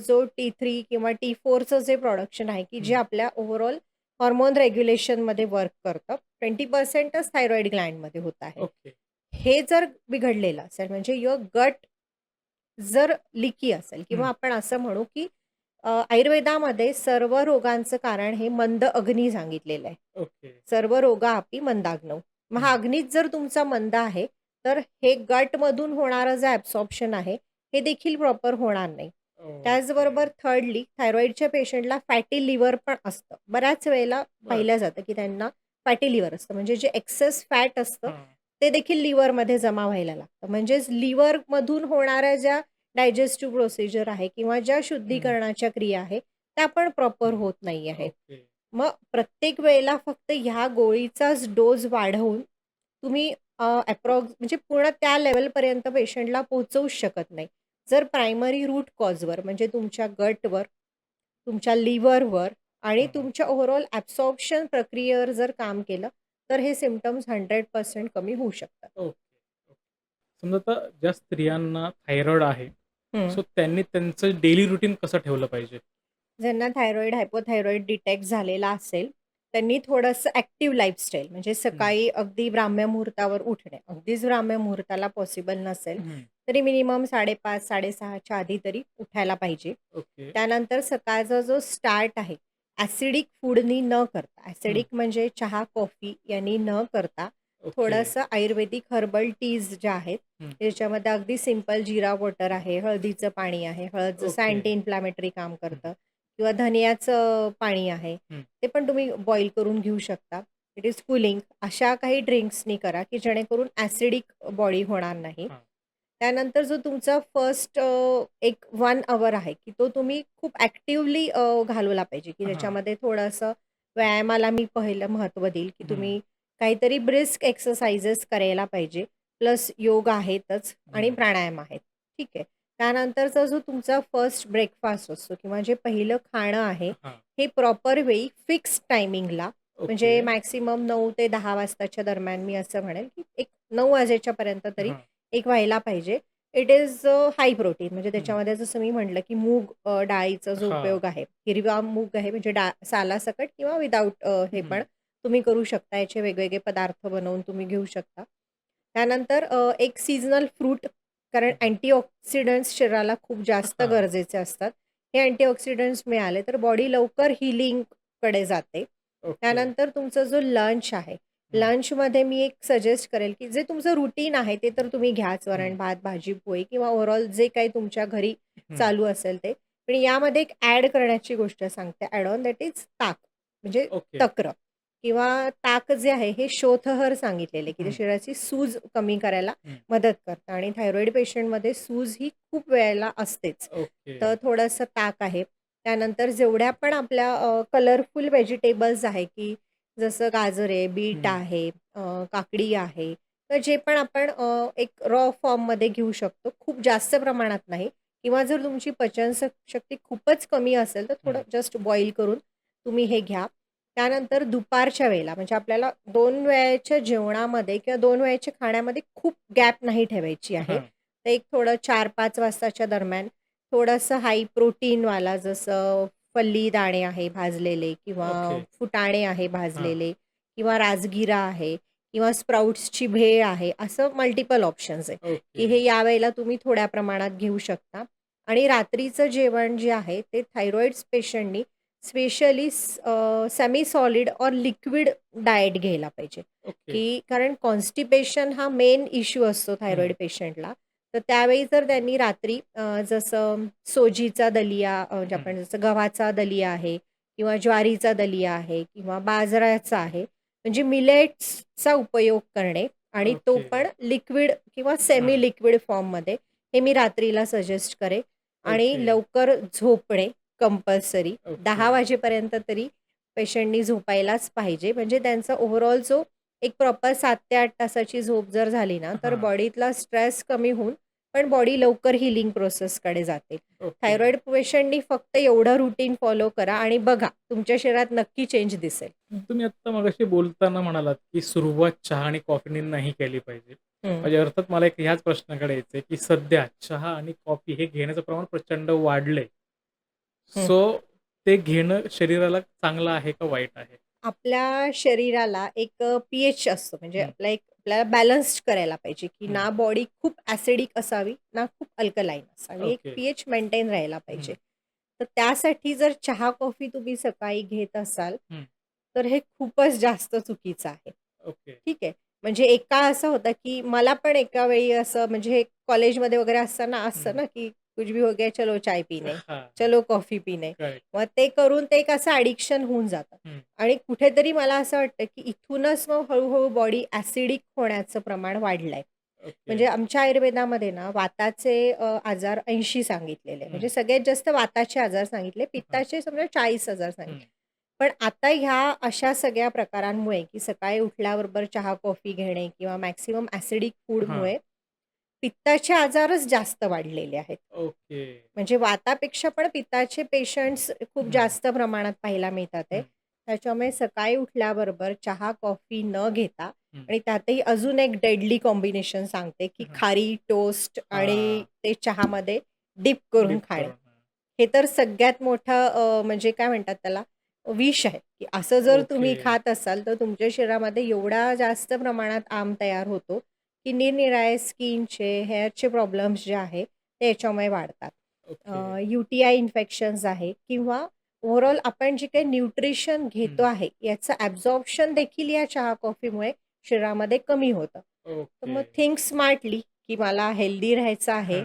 जो T3 किंवा T4चं जे प्रोडक्शन आहे, की जे हं. आपल्या ओव्हरऑल हॉर्मोन रेग्युलेशनमध्ये वर्क करतं. 20%च थायरॉइड ग्लँडमध्ये होत आहे. ओके. हे जर बिघडलेलं असेल म्हणजे युअर गट जर लीकी असेल किंवा हं. आपण असं म्हणू, की आयुर्वेदामध्ये सर्व रोगांचं कारण हे मंद अग्नी सांगितलेलं आहे. ओके. सर्व रोगाअपी मंदाग्नौ. मग हा हं. अग्नीच जर तुमचा मंद आहे, तर हे गटमधून होणारं जे ॲब्सॉर्प्शन आहे, हे देखील प्रॉपर होणार नाही. ओके. त्याचबरोबर थर्डली थायरॉइडच्या पेशंटला फॅटी लिव्हर पण असतं. बऱ्याच वेळेला बरं. पाहिलं जातं, की त्यांना फॅटी लिव्हर असतं. म्हणजे जे एक्सेस फॅट असतं, हां. ते देखील लिव्हरमध्ये जमा व्हायला लागतं. म्हणजेच लिव्हरमधून होणाऱ्या ज्या डायजेस्टिव्ह प्रोसिजर आहे किंवा ज्या हं. शुद्धीकरणाच्या क्रिया आहे, त्या पण प्रॉपर हं. होत नाही आहेत. ओके. मग प्रत्येक वेळेला फक्त ह्या गोळीचाच डोस वाढवून तुम्ही म्हणजे पूर्ण त्या लेव्हलपर्यंत पेशंटला पोहोचवूच शकत नाही. जर प्रायमरी रूट कॉजवर म्हणजे तुमच्या गटवर, तुमच्या लिव्हरवर आणि हां. तुमच्या ओव्हरऑल ॲब्सॉर्प्शन प्रक्रियेवर जर काम केलं, तर हे सिम्प्टम्स 100% कमी होऊ शकतात. ओके. ओके. समजा आता ज्या स्त्रियांना थायरॉईड आहे, हं. सो त्यांनी त्यांचं डेली रुटीन कसं ठेवलं पाहिजे? ज्यांना थायरॉइड, हायपोथायरॉइड डिटेक्ट झालेला असेल, त्यांनी थोडंसं ॲक्टिव्ह लाईफस्टाईल म्हणजे हं. सकाळी अगदी ब्राह्म्य मुहूर्तावर उठणे. अगदीच ब्राह्म्य मुहूर्ताला पॉसिबल नसेल, हं. तरी मिनिमम 5:30, 6:30च्या आधी तरी उठायला पाहिजे. ओके. त्यानंतर सकाळचा जो स्टार्ट आहे, ॲसिडिक फूडनी न करता, हं. ॲसिडिक म्हणजे चहा, कॉफी यांनी न करता, ओके. थोडंसं आयुर्वेदिक हर्बल टीज ज्या आहेत, हं. त्याच्यामध्ये अगदी सिंपल जीरा वॉटर आहे, हळदीचं पाणी आहे. हळद जसं ओके. अँटी इन्फ्लॅमेटरी काम हं. करतं. किंवा धनियाचं पाणी आहे, हं. ते पण तुम्ही बॉईल करून घेऊ शकता. इट इज कूलिंग अशा काही ड्रिंक्सनी करा, की जेणेकरून ॲसिडिक बॉडी होणार नाही. हां. त्यानंतर जो तुमचा फर्स्ट एक 1 अवर आहे, की तो तुम्ही खूप ॲक्टिव्हली घालवला पाहिजे, की हां. त्याच्यामध्ये थोडंसं व्यायामाला मी पहिलं महत्त्व देईल, की हं. तुम्ही काहीतरी ब्रिस्क एक्सरसाइजेस करायला पाहिजे. प्लस योग आहेतच आणि हं. प्राणायाम आहेत. ठीक आहे. त्यानंतरचा जो तुमचा फर्स्ट ब्रेकफास्ट असतो किंवा जे पहिलं खाणं आहे, हां. हे प्रॉपर वेळी फिक्स टायमिंगला ओके. म्हणजे मॅक्सिमम 9 ते 10 वाजताच्या दरम्यान मी असं म्हणेल, की एक 9 वाजेच्या पर्यंत तरी हां. एक व्हायला पाहिजे. इट इज हाय प्रोटीन म्हणजे हं. त्याच्यामध्ये जसं मी म्हटलं, की मूग डाळीचा जो हां. उपयोग आहे, हिरवा मूग आहे म्हणजे सालासकट किंवा विदाऊट हे पण हं. तुम्ही करू शकता. याचे वेगवेगळे पदार्थ बनवून तुम्ही घेऊ शकता. त्यानंतर एक सीझनल फ्रूट कारण हं. अँटीऑक्सिडंट्स शरीराला खूप जास्त हां. गरजेचे असतात. हे अँटीऑक्सिडंट्स मिळाले तर बॉडी लवकर हीलिंगकडे जाते. ओके. त्यानंतर तुमचा जो लंच आहे, हं. लंचमध्ये मी एक सजेस्ट करेल, की जे तुमचं रुटीन आहे ते तर तुम्ही घ्याच हं. वरण-भात, भाजी-पोळी किंवा ओव्हरऑल जे काही तुमच्या घरी हं. चालू असेल ते. पण यामध्ये एक ॲड करण्याची गोष्ट सांगते. ॲड ऑन दॅट इज ताक म्हणजे ओके. तक्र किंवा ताक जे आहे हे श्वेतहर सांगितलेले, की ते हं. शरीराची सूज कमी करायला हं. मदत करतं आणि थायरॉइड पेशंटमध्ये सूज ही खूप वेळेला असतेच. ओके. तर थोडंसं ताक आहे. त्यानंतर जेवढ्या पण आपल्या कलरफुल व्हेजिटेबल्स आहे, की जसं गाजर आहे, बीट हं. आहे, काकडी आहे. तर जे पण आपण एक रॉ फॉर्ममध्ये घेऊ शकतो. खूप जास्त प्रमाणात नाही किंवा जर तुमची पचनशक्ती खूपच कमी असेल, तर थोडं हं. जस्ट बॉईल करून तुम्ही हे घ्या. त्यानंतर दुपारच्या वेळेला म्हणजे आपल्याला 2 वेळेच्या जेवणामध्ये किंवा 2 वेळेच्या खाण्यामध्ये खूप गॅप नाही ठेवायची आहे. हां. तर एक थोडं 4-5 वाजताच्या दरम्यान थोडंसं हाय प्रोटीनवाला जसं फल्ली दाणे आहे भाजलेले किंवा ओके. फुटाणे आहे हां. भाजलेले किंवा राजगिरा आहे किंवा स्प्राउट्सची भेळ आहे, असं मल्टिपल ऑप्शन्स आहे, की ओके. हे यावेळेला तुम्ही थोड्या प्रमाणात घेऊ शकता. आणि रात्रीचं जेवण जे आहे ते थायरॉइड्स पेशंटनी स्पेशली सेमी सॉलिड और लिक्विड डाएट घ्यायला पाहिजे, ओके. की कारण कॉन्स्टिपेशन हा मेन इश्यू असतो हं. थायरॉइड पेशंटला. तर त्यावेळी जर त्यांनी रात्री जसं सोजीचा दलिया म्हणजे हं. आपण जसं गव्हाचा दलिया आहे किंवा ज्वारीचा दलिया आहे किंवा बाजऱ्याचा आहे, म्हणजे मिलेट्सचा उपयोग करणे आणि तो ओके. पण लिक्विड किंवा हां. सेमी लिक्विड फॉर्ममध्ये हे मी रात्रीला सजेस्ट करेन. आणि ओके. लवकर झोपणे कंपल्सरी 10 ओके. वाजेपर्यंत तरी पेशंटनी झोपायलाच पाहिजे. म्हणजे त्यांचा ओव्हरऑल जो एक प्रॉपर 7 ते 8 तासाची झोप जर झाली ना, तर हां. बॉडीतला स्ट्रेस कमी होऊन पण बॉडी लवकर हीलिंग प्रोसेसकडे जाते. ओके. थायरॉइड पेशंटनी फक्त एवढं रुटीन फॉलो करा आणि बघा तुमच्या शरीरात नक्की चेंज दिसेल. तुम्ही आत्ता मगाशी बोलताना म्हणालात, की सुरुवात चहा आणि कॉफीने नाही केली पाहिजे. हं, म्हणजे अर्थात मला एक ह्याच प्रश्नाकडे यायचंय, की सध्या चहा आणि कॉफी हे घेण्याचं प्रमाण प्रचंड वाढलंय. हं. सो ते घेणं शरीराला चांगलं आहे का वाईट आहे? आपल्या शरीराला एक पी-एच असतो म्हणजे हं, आपल्याला बॅलन्स्ड करायला पाहिजे, की हं. ना बॉडी खूप ॲसिडिक असावी, ना खूप अल्कलाईन असावी. एक ओके. पी-एच मेंटेन राहायला पाहिजे. हं, तर त्यासाठी जर चहा, कॉफी तुम्ही सकाळी घेत असाल, हं. तर हे खूपच जास्त चुकीचं आहे. ओके. ठीक आहे. म्हणजे एक काळ असा होता, की मला पण एका वेळी असं म्हणजे कॉलेजमध्ये वगैरे असताना असतं हं. ना, की कुछ भी हो गया चलो चाय पीने, हां, हां. चलो कॉफी पीने. करेक्ट. मग ते करून ते एक असं ॲडिक्शन होऊन जातं. हं. आणि कुठेतरी मला असं वाटतं, की इथूनच मग हळू-हळू बॉडी ॲसिडिक होण्याचं प्रमाण वाढलंय. ओके. म्हणजे आमच्या आयुर्वेदामध्ये ना वाताचे आजार 80 सांगितलेले. हं, म्हणजे सगळ्यात जास्त वाताचे आजार सांगितले. हां. पित्ताचे समजा 40,000 हं. सांगितले. पण आता ह्या अशा सगळ्या प्रकारांमुळे, की सकाळी उठल्याबरोबर चहा, कॉफी घेणे किंवा मॅक्सिमम ॲसिडिक हां. फूडमुळे पित्ताचे आजारच जास्त वाढलेले आहेत. ओके. म्हणजे वातापेक्षा पण पित्ताचे पेशंट्स खूप हं, जास्त प्रमाणात पाहायला मिळतात आहे. हं, त्याच्यामुळे सकाळी उठल्याबरोबर चहा, कॉफी न घेता हं. आणि त्यातही अजून एक डेडली कॉम्बिनेशन सांगते, की हां. खारी टोस्ट आणि हां. ते चहामध्ये डिप करून डीप खाणे. करून. हां. हे तर सगळ्यात मोठं म्हणजे काय म्हणतात त्याला विष आहे, की असं जर ओके. तुम्ही खात असाल, तर तुमच्या शरीरामध्ये एवढा जास्त प्रमाणात आम तयार होतो, की निरनिराळे स्किनचे, हेअरचे प्रॉब्लेम्स जे आहे, ते याच्यामुळे वाढतात. ओके. यू-टी-आय इन्फेक्शन्स आहे किंवा ओव्हरऑल आपण जे काही न्यूट्रिशन घेतो हं. आहे, याचं ॲब्झॉर्प्शन देखील या चहा, कॉफीमुळे शरीरामध्ये कमी होतं. तर ओके. मग थिंक स्मार्टली, की मला हेल्दी राहायचं आहे, हां.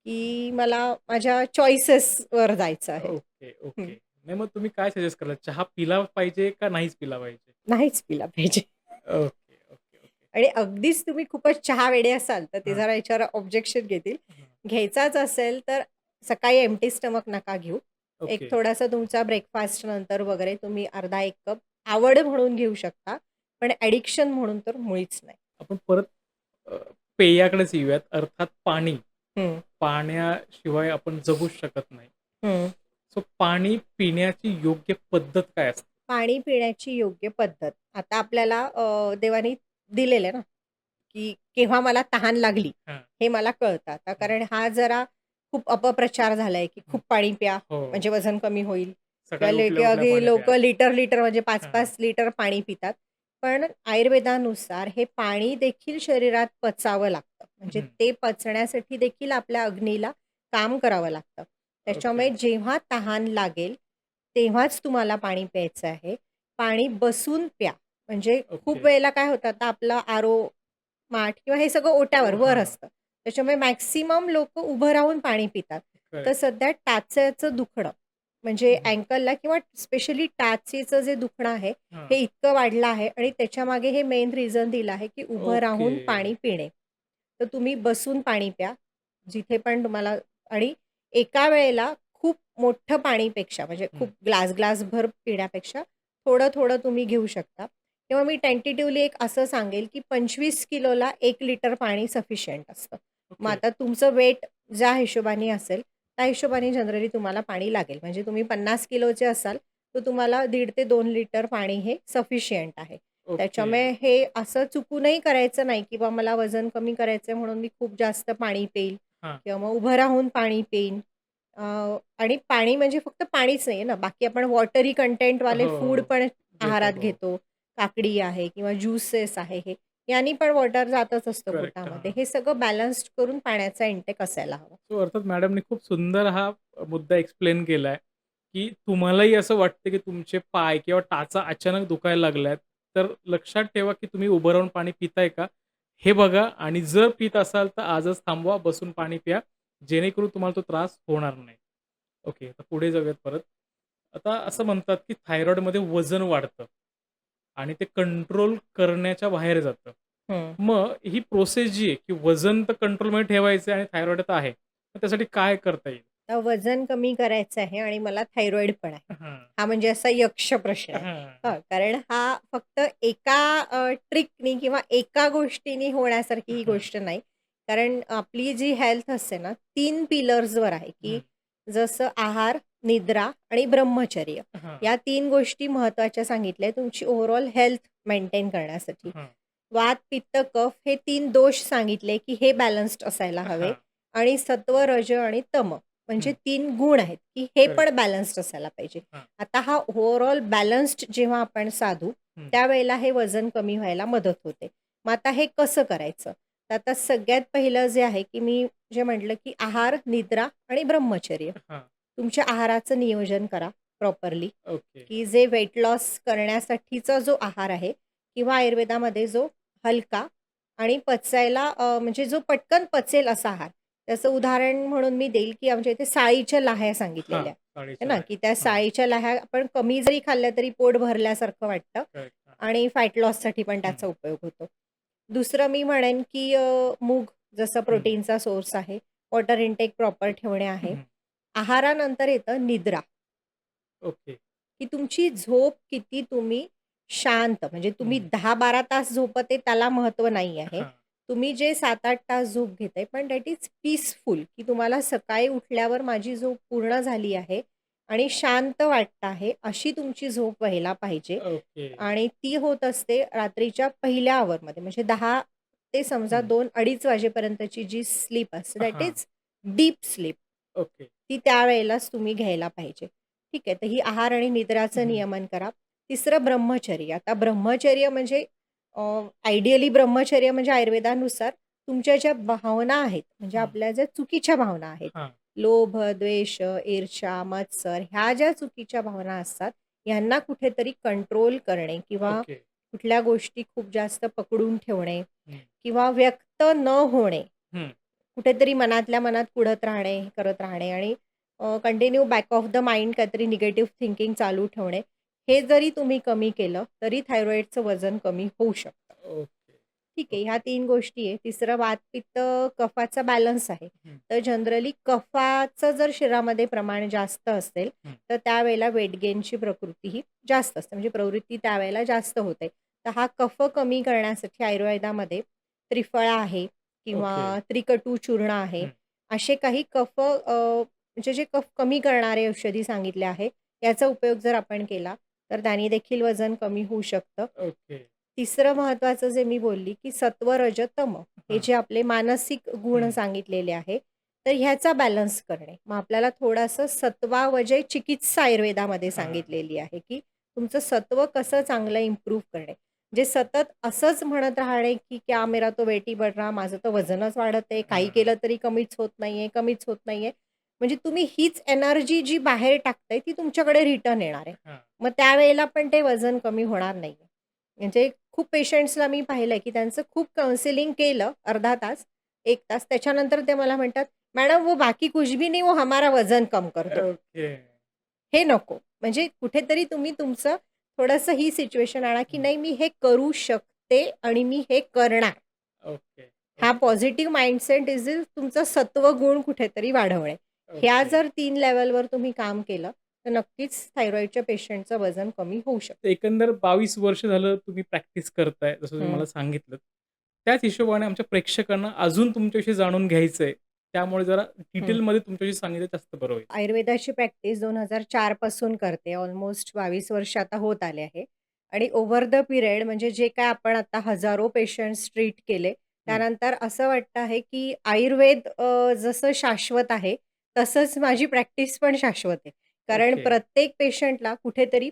की मला माझ्या चॉईसेसवर जायचं आहे. ओके, हं. ओके. नाही मग तुम्ही काय सजेस्ट कराल? चहा पिला पाहिजे का नाहीच पिला पाहिजे? नाहीच पिला पाहिजे. Okay, okay, okay. आणि अगदीच तुम्ही खूपच चहा वेडे असाल, तर ते हां, जरा याच्यावर ऑब्जेक्शन घेतील. हां. घ्यायचाच असेल, तर सकाळी एम्प्टी स्टमक नका घेऊ. एक ओके. थोडासा तुमचा ब्रेकफास्ट नंतर वगैरे तुम्ही अर्धा 1 कप आवड म्हणून घेऊ शकता. पण ॲडिक्शन म्हणून तर मुळीच नाही. आपण परत अ, पेयाकडेच येऊयात. अर्थात पाणी. हं, पाण्याशिवाय आपण जगूच शकत नाही. हं. सो पाणी पिण्याची योग्य पद्धत काय असते? पाणी पिण्याची योग्य पद्धत. आता आपल्याला देवाने दिलेलं आहे ना, की केव्हा मला तहान लागली, हां. हे मला कळतं आता. हं, कारण हा जरा खूप अपप्रचार झालाय, की हं. खूप पाणी प्या, हो. म्हणजे वजन कमी होईल किंवा सकाळी उठल्या-उठल्या अगदी पाणी प्या. लोकं लिटर-लिटर म्हणजे हां. 5-5 लिटर पाणी पितात. पण आयुर्वेदानुसार हे पाणी देखील शरीरात पचावं लागतं. म्हणजे हं. ते पचण्यासाठी देखील आपल्या अग्नीला काम करावं लागतं. ओके, त्याच्यामुळे जेव्हा तहान लागेल, तेव्हाच तुम्हाला पाणी प्यायचं आहे. पाणी बसून प्या. म्हणजे ओके. खूप वेळेला काय होतं आता आपलं आरो, माठ किंवा हे सगळं ओट्यावर वर हां. असतं. त्याच्यामुळे मॅक्सिमम लोकं उभं राहून पाणी पितात. तर करेक्ट. सध्या टाचेचं दुखणं म्हणजे हं, हं. अँकलला किंवा स्पेशली टाचेचं जे दुखणं आहे, हां. हे इतकं वाढलं आहे आणि त्याच्यामागे हे मेन रिझन दिलं आहे, की उभं ओके. राहून पाणी पिणे. तर तुम्ही बसून पाणी प्या. जिथे पण तुम्हाला आणि एका वेळेला खूप मोठं पाणीपेक्षा म्हणजे हं. खूप ग्लासभर पिण्यापेक्षा थोडं-थोडं तुम्ही घेऊ शकता. किंवा मी टेंटेटिव्हली एक असं सांगेल, की 25 किलोला 1 लिटर पाणी सफिशियंट असतं. मग ओके. आता तुमचं वेट ज्या हिशोबाने असेल, त्या हिशोबाने जनरली तुम्हाला पाणी लागेल. म्हणजे तुम्ही 50 किलोचे असाल, तर तुम्हाला 1.5 ते 2 लिटर पाणी हे सफिशियंट आहे. ओके. त्याच्यामुळे हे असं चुकूनही करायचं नाही, की मला वजन कमी करायचंय म्हणून मी खूप जास्त पाणी पेईल हां. किंवा मग उभं राहून पाणी पेईन. अ, आणि पाणी म्हणजे फक्त पाणीच नाहीये ना, बाकी आपण वॉटरी कंटेंटवाले हो, फूड हो. पण घेतो. आहारात हो. घेतो. काकडी आहे किंवा ज्युसेस आहे हे. यानी पण वॉटर जातच असतं करेक्ट. पोटामध्ये. हां. हे सगळं बॅलन्स्ड करून पाण्याचा इंटेक असायला हवा. सो अर्थात मॅडमनी खूप सुंदर हा मुद्दा एक्सप्लेन केलाय, की तुम्हालाही असं वाटतं, की तुमचे पाय किंवा टाचा अचानक दुखायला लागल्यात, तर लक्षात ठेवा, की तुम्ही उभं राहून पाणी पिताय का? हे बघा आणि जर पीत असाल तर आजच थांबवा, बसून पाणी प्या. जेणेकरून तुम्हाला तो त्रास होणार नाही. ओके, आता पुढे जाऊयात परत. आता असं म्हणतात, की थायरॉइडमध्ये वजन वाढतं आणि ते कंट्रोल करण्याच्या बाहेर जातं. हं. मग ही प्रोसेस जी आहे, की वजन तर कंट्रोलमध्ये ठेवायचं आहे आणि थायरॉइड तर आहे. मग त्यासाठी काय करता येईल? वजन कमी करायचं आहे आणि मला थायरॉइड पण आहे. हां. हा म्हणजे असा यक्ष प्रश्न आहे. हां. कारण हा फक्त एका ट्रिकनी किंवा एका गोष्टीनी होण्यासारखी ही हां. गोष्ट नाही. कारण आपली जी हेल्थ असते ना 3 पिलर्सवर आहे, की हं. जसं आहार, निद्रा आणि ब्रह्मचर्य. हां. या 3 गोष्टी महत्त्वाच्या सांगितल्या तुमची ओव्हरऑल हेल्थ मेंटेन करण्यासाठी. हां. वात, पित्त, कफ हे 3 दोष सांगितले, की हे बॅलन्स्ड असायला हवे हां. आणि सत्व, रज आणि तम म्हणजे हं. 3 गुण आहेत, की हे करेक्ट. पण बॅलन्स्ड असायला पाहिजे. हां. आता हा ओव्हरऑल बॅलन्स्ड जेव्हा आपण साधू, हं. त्यावेळेला हे वजन कमी व्हायला मदत होते. मग आता हे कसं करायचं? तर आता सगळ्यात पहिलं जे आहे, की मी जे म्हटलं, की आहार, निद्रा आणि ब्रह्मचर्य. हां. तुमच्या आहाराचं नियोजन करा प्रॉपरली, ओके. की जे वेट लॉस करण्यासाठीचा जो आहार आहे किंवा आयुर्वेदामध्ये जो हलका आणि पचायला म्हणजे जो पटकन पचेल असा आहार. त्याचं उदाहरण म्हणून मी देईल, की आमच्या इथे साळीच्या लाह्या हां. सांगितलेल्या, आहे साडीच्या ना, लाह्या. की त्या हां. साळीच्या लाह्या आपण कमी जरी खाल्ल्या तरी पोट भरल्यासारखं वाटतं करेक्ट. हां. आणि फॅट लॉससाठी पण हं. त्याचा उपयोग होतो. दुसरं मी म्हणेन, की मूग जसं हं. प्रोटीनचा सोर्स आहे. वॉटर इंटेक प्रॉपर ठेवणे आहे. हं. आहारानंतर येतं निद्रा. ओके. की तुमची झोप किती तुम्ही शांत म्हणजे तुम्ही हं. 10-12 तास झोपत आहे त्याला महत्त्व नाही आहे. हां. तुम्ही जे 7-8 तास झोप घेताय पण दॅट इज पीसफुल की तुम्हाला सकाळी उठल्यावर माझी झोप पूर्ण झाली आहे आणि शांत वाटतं आहे, अशी तुमची झोप व्हायला पाहिजे. ओके. आणि ती होत असते रात्रीच्या पहिल्या अवरमध्ये म्हणजे 10 ते समजा हं. 2-2:30 वाजेपर्यंतची जी स्लीप असते दॅट हां. Is deep sleep. ओके. ती त्यावेळेलाच तुम्ही घ्यायला पाहिजे. ठीक आहे. तर ही आहार आणि निद्राचं हं. नियमन करा. तिसरं ब्रह्मचर्य. आता ब्रह्मचर्य म्हणजे आयडियली ब्रह्मचर्य म्हणजे आयुर्वेदानुसार तुमच्या ज्या भावना आहेत, म्हणजे हां. आपल्या ज्या चुकीच्या भावना आहेत, हां. लोभ, द्वेष, ईर्ष्या, मत्सर ह्या ज्या चुकीच्या भावना असतात, ह्यांना कुठेतरी कंट्रोल करणे किंवा ओके. कुठल्या गोष्टी खूप जास्त पकडून ठेवणे हं. किंवा व्यक्त न होणे, हं. कुठेतरी मनातल्या मनात कुढत राहणे, करत राहणे आणि continue back of the mind काहीतरी निगेटिव्ह थिंकिंग चालू ठेवणे. हे जरी तुम्ही कमी केलं, तरी थायरॉइडचं वजन कमी होऊ शकतं. ओके. ठीक आहे. ह्या ओके. 3 गोष्टी आहे. तिसरं वात, पित्त, कफाचा बॅलन्स आहे. हं. तर जनरली कफाचं जर शरीरामध्ये प्रमाण जास्त असेल, हं. तर त्यावेळेला वेट गेनची प्रकृती ही जास्त असते. म्हणजे प्रवृत्ती त्यावेळेला जास्त होते. तर हा कफ कमी करण्यासाठी आयुर्वेदामध्ये त्रिफळा आहे किंवा ओके. त्रिकटू चूर्ण आहे. हं. असे काही म्हणजे जे कफ कमी करणारे औषधी सांगितले आहे, याचा उपयोग जर आपण केला, तर त्याने देखील वजन कमी होऊ शकतं. ओके. तिसरं महत्त्वाचं जे मी बोलली, की सत्व, रज, तम हे हां. जे आपले मानसिक गुण हं. सांगितलेले आहे, तर ह्याचा बॅलन्स करणे. मग आपल्याला थोडंसं सत्वावजय चिकित्सा आयुर्वेदामध्ये हां. सांगितलेली आहे, की तुमचं सत्व कसं चांगलं इम्प्रूव्ह करणे. जे सतत असंच म्हणत राहणे, की क्या मेरा तो वेट ही बढ़ रहा, माझं तर वजनच वाढत आहे, काही हां. केलं तरी कमीच होत नाहीये, कमीच होत नाहीये. म्हणजे तुम्ही हीच एनर्जी जी बाहेर टाकताय, ती तुमच्याकडे रिटर्न येणार आहे. हां. मग त्यावेळेला पण ते वजन कमी होणार नाहीये. म्हणजे खूप पेशंट्सला मी पाहिलंय, की त्यांचं खूप काउन्सिलिंग केलं अर्धा तास, 1 तास. त्याच्यानंतर ते मला म्हणतात, "मॅडम वो बाकी कुछ भी नहीं, वो हमारा वज़न कम कर दो." ओके. हे नको. म्हणजे कुठेतरी तुम्ही तुमचं थोडंसं ही सिच्युएशन आणा, की हं. नाही मी हे करू शकते आणि मी हे करणार. ओके. हा ओके. पॉझिटिव्ह माइंडसेट इज तुमचा सत्वगुण कुठेतरी वाढवणे. ह्या ओके. जर 3 लेव्हलवर तुम्ही काम केलं, तर नक्कीच थायरॉइडच्या पेशंटचं वजन कमी होऊ शकतं. एकंदर 22 वर्ष झालं तुम्ही प्रॅक्टिस करताय, जसं तुम्ही हं. मला सांगितलंत. त्याच हिशोबाने आमच्या प्रेक्षकांना अजून तुमच्याविषयी जाणून घ्यायचंय. त्यामुळे जरा हं. डिटेलमध्ये तुमच्याविषयी सांगितलं जास्त बरं होईल. आयुर्वेदाची प्रॅक्टिस 2004 पासून करते. ऑलमोस्ट 22 वर्ष आता होत आले आहे. आणि ओव्हर द पिरियड म्हणजे जे काय आपण आता हजारो पेशंट्स ट्रीट केले, हं. त्यानंतर असं वाटतं आहे, की आयुर्वेद जसं शाश्वत आहे, तसंच माझी प्रॅक्टिस पण शाश्वत आहे. कारण ओके. प्रत्येक पेशंटला कुठेतरी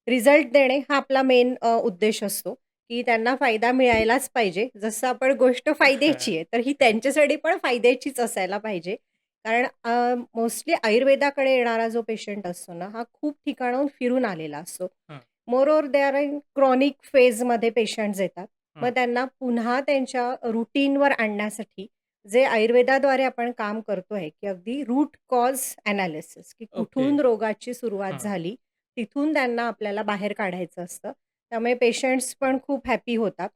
रिझल्ट देणे हा आपला मेन उद्देश असतो, की त्यांना फायदा मिळायलाच पाहिजे. जसं आपण गोष्ट फायद्याची आहे, तर ही करेक्ट. त्यांच्यासाठी पण फायद्याचीच असायला पाहिजे. कारण मोस्टली आयुर्वेदाकडे येणारा जो पेशंट असतो ना, हा खूप ठिकाणाहून फिरून आलेला असतो. हां, moreover they are in chronic फेजमध्ये पेशंट्स येतात. मग हां. त्यांना पुन्हा त्यांच्या रूटीनवर आणण्यासाठी जे आयुर्वेदाद्वारे आपण काम करतोय, की अगदी रूट कॉज एनालिसिस, की ओके. कुठून रोगाची सुरुवात हां. झाली, तिथून त्यांना आपल्याला बाहेर काढायचं असतं. त्यामुळे पेशंट्स पण खूप हॅपी होतात,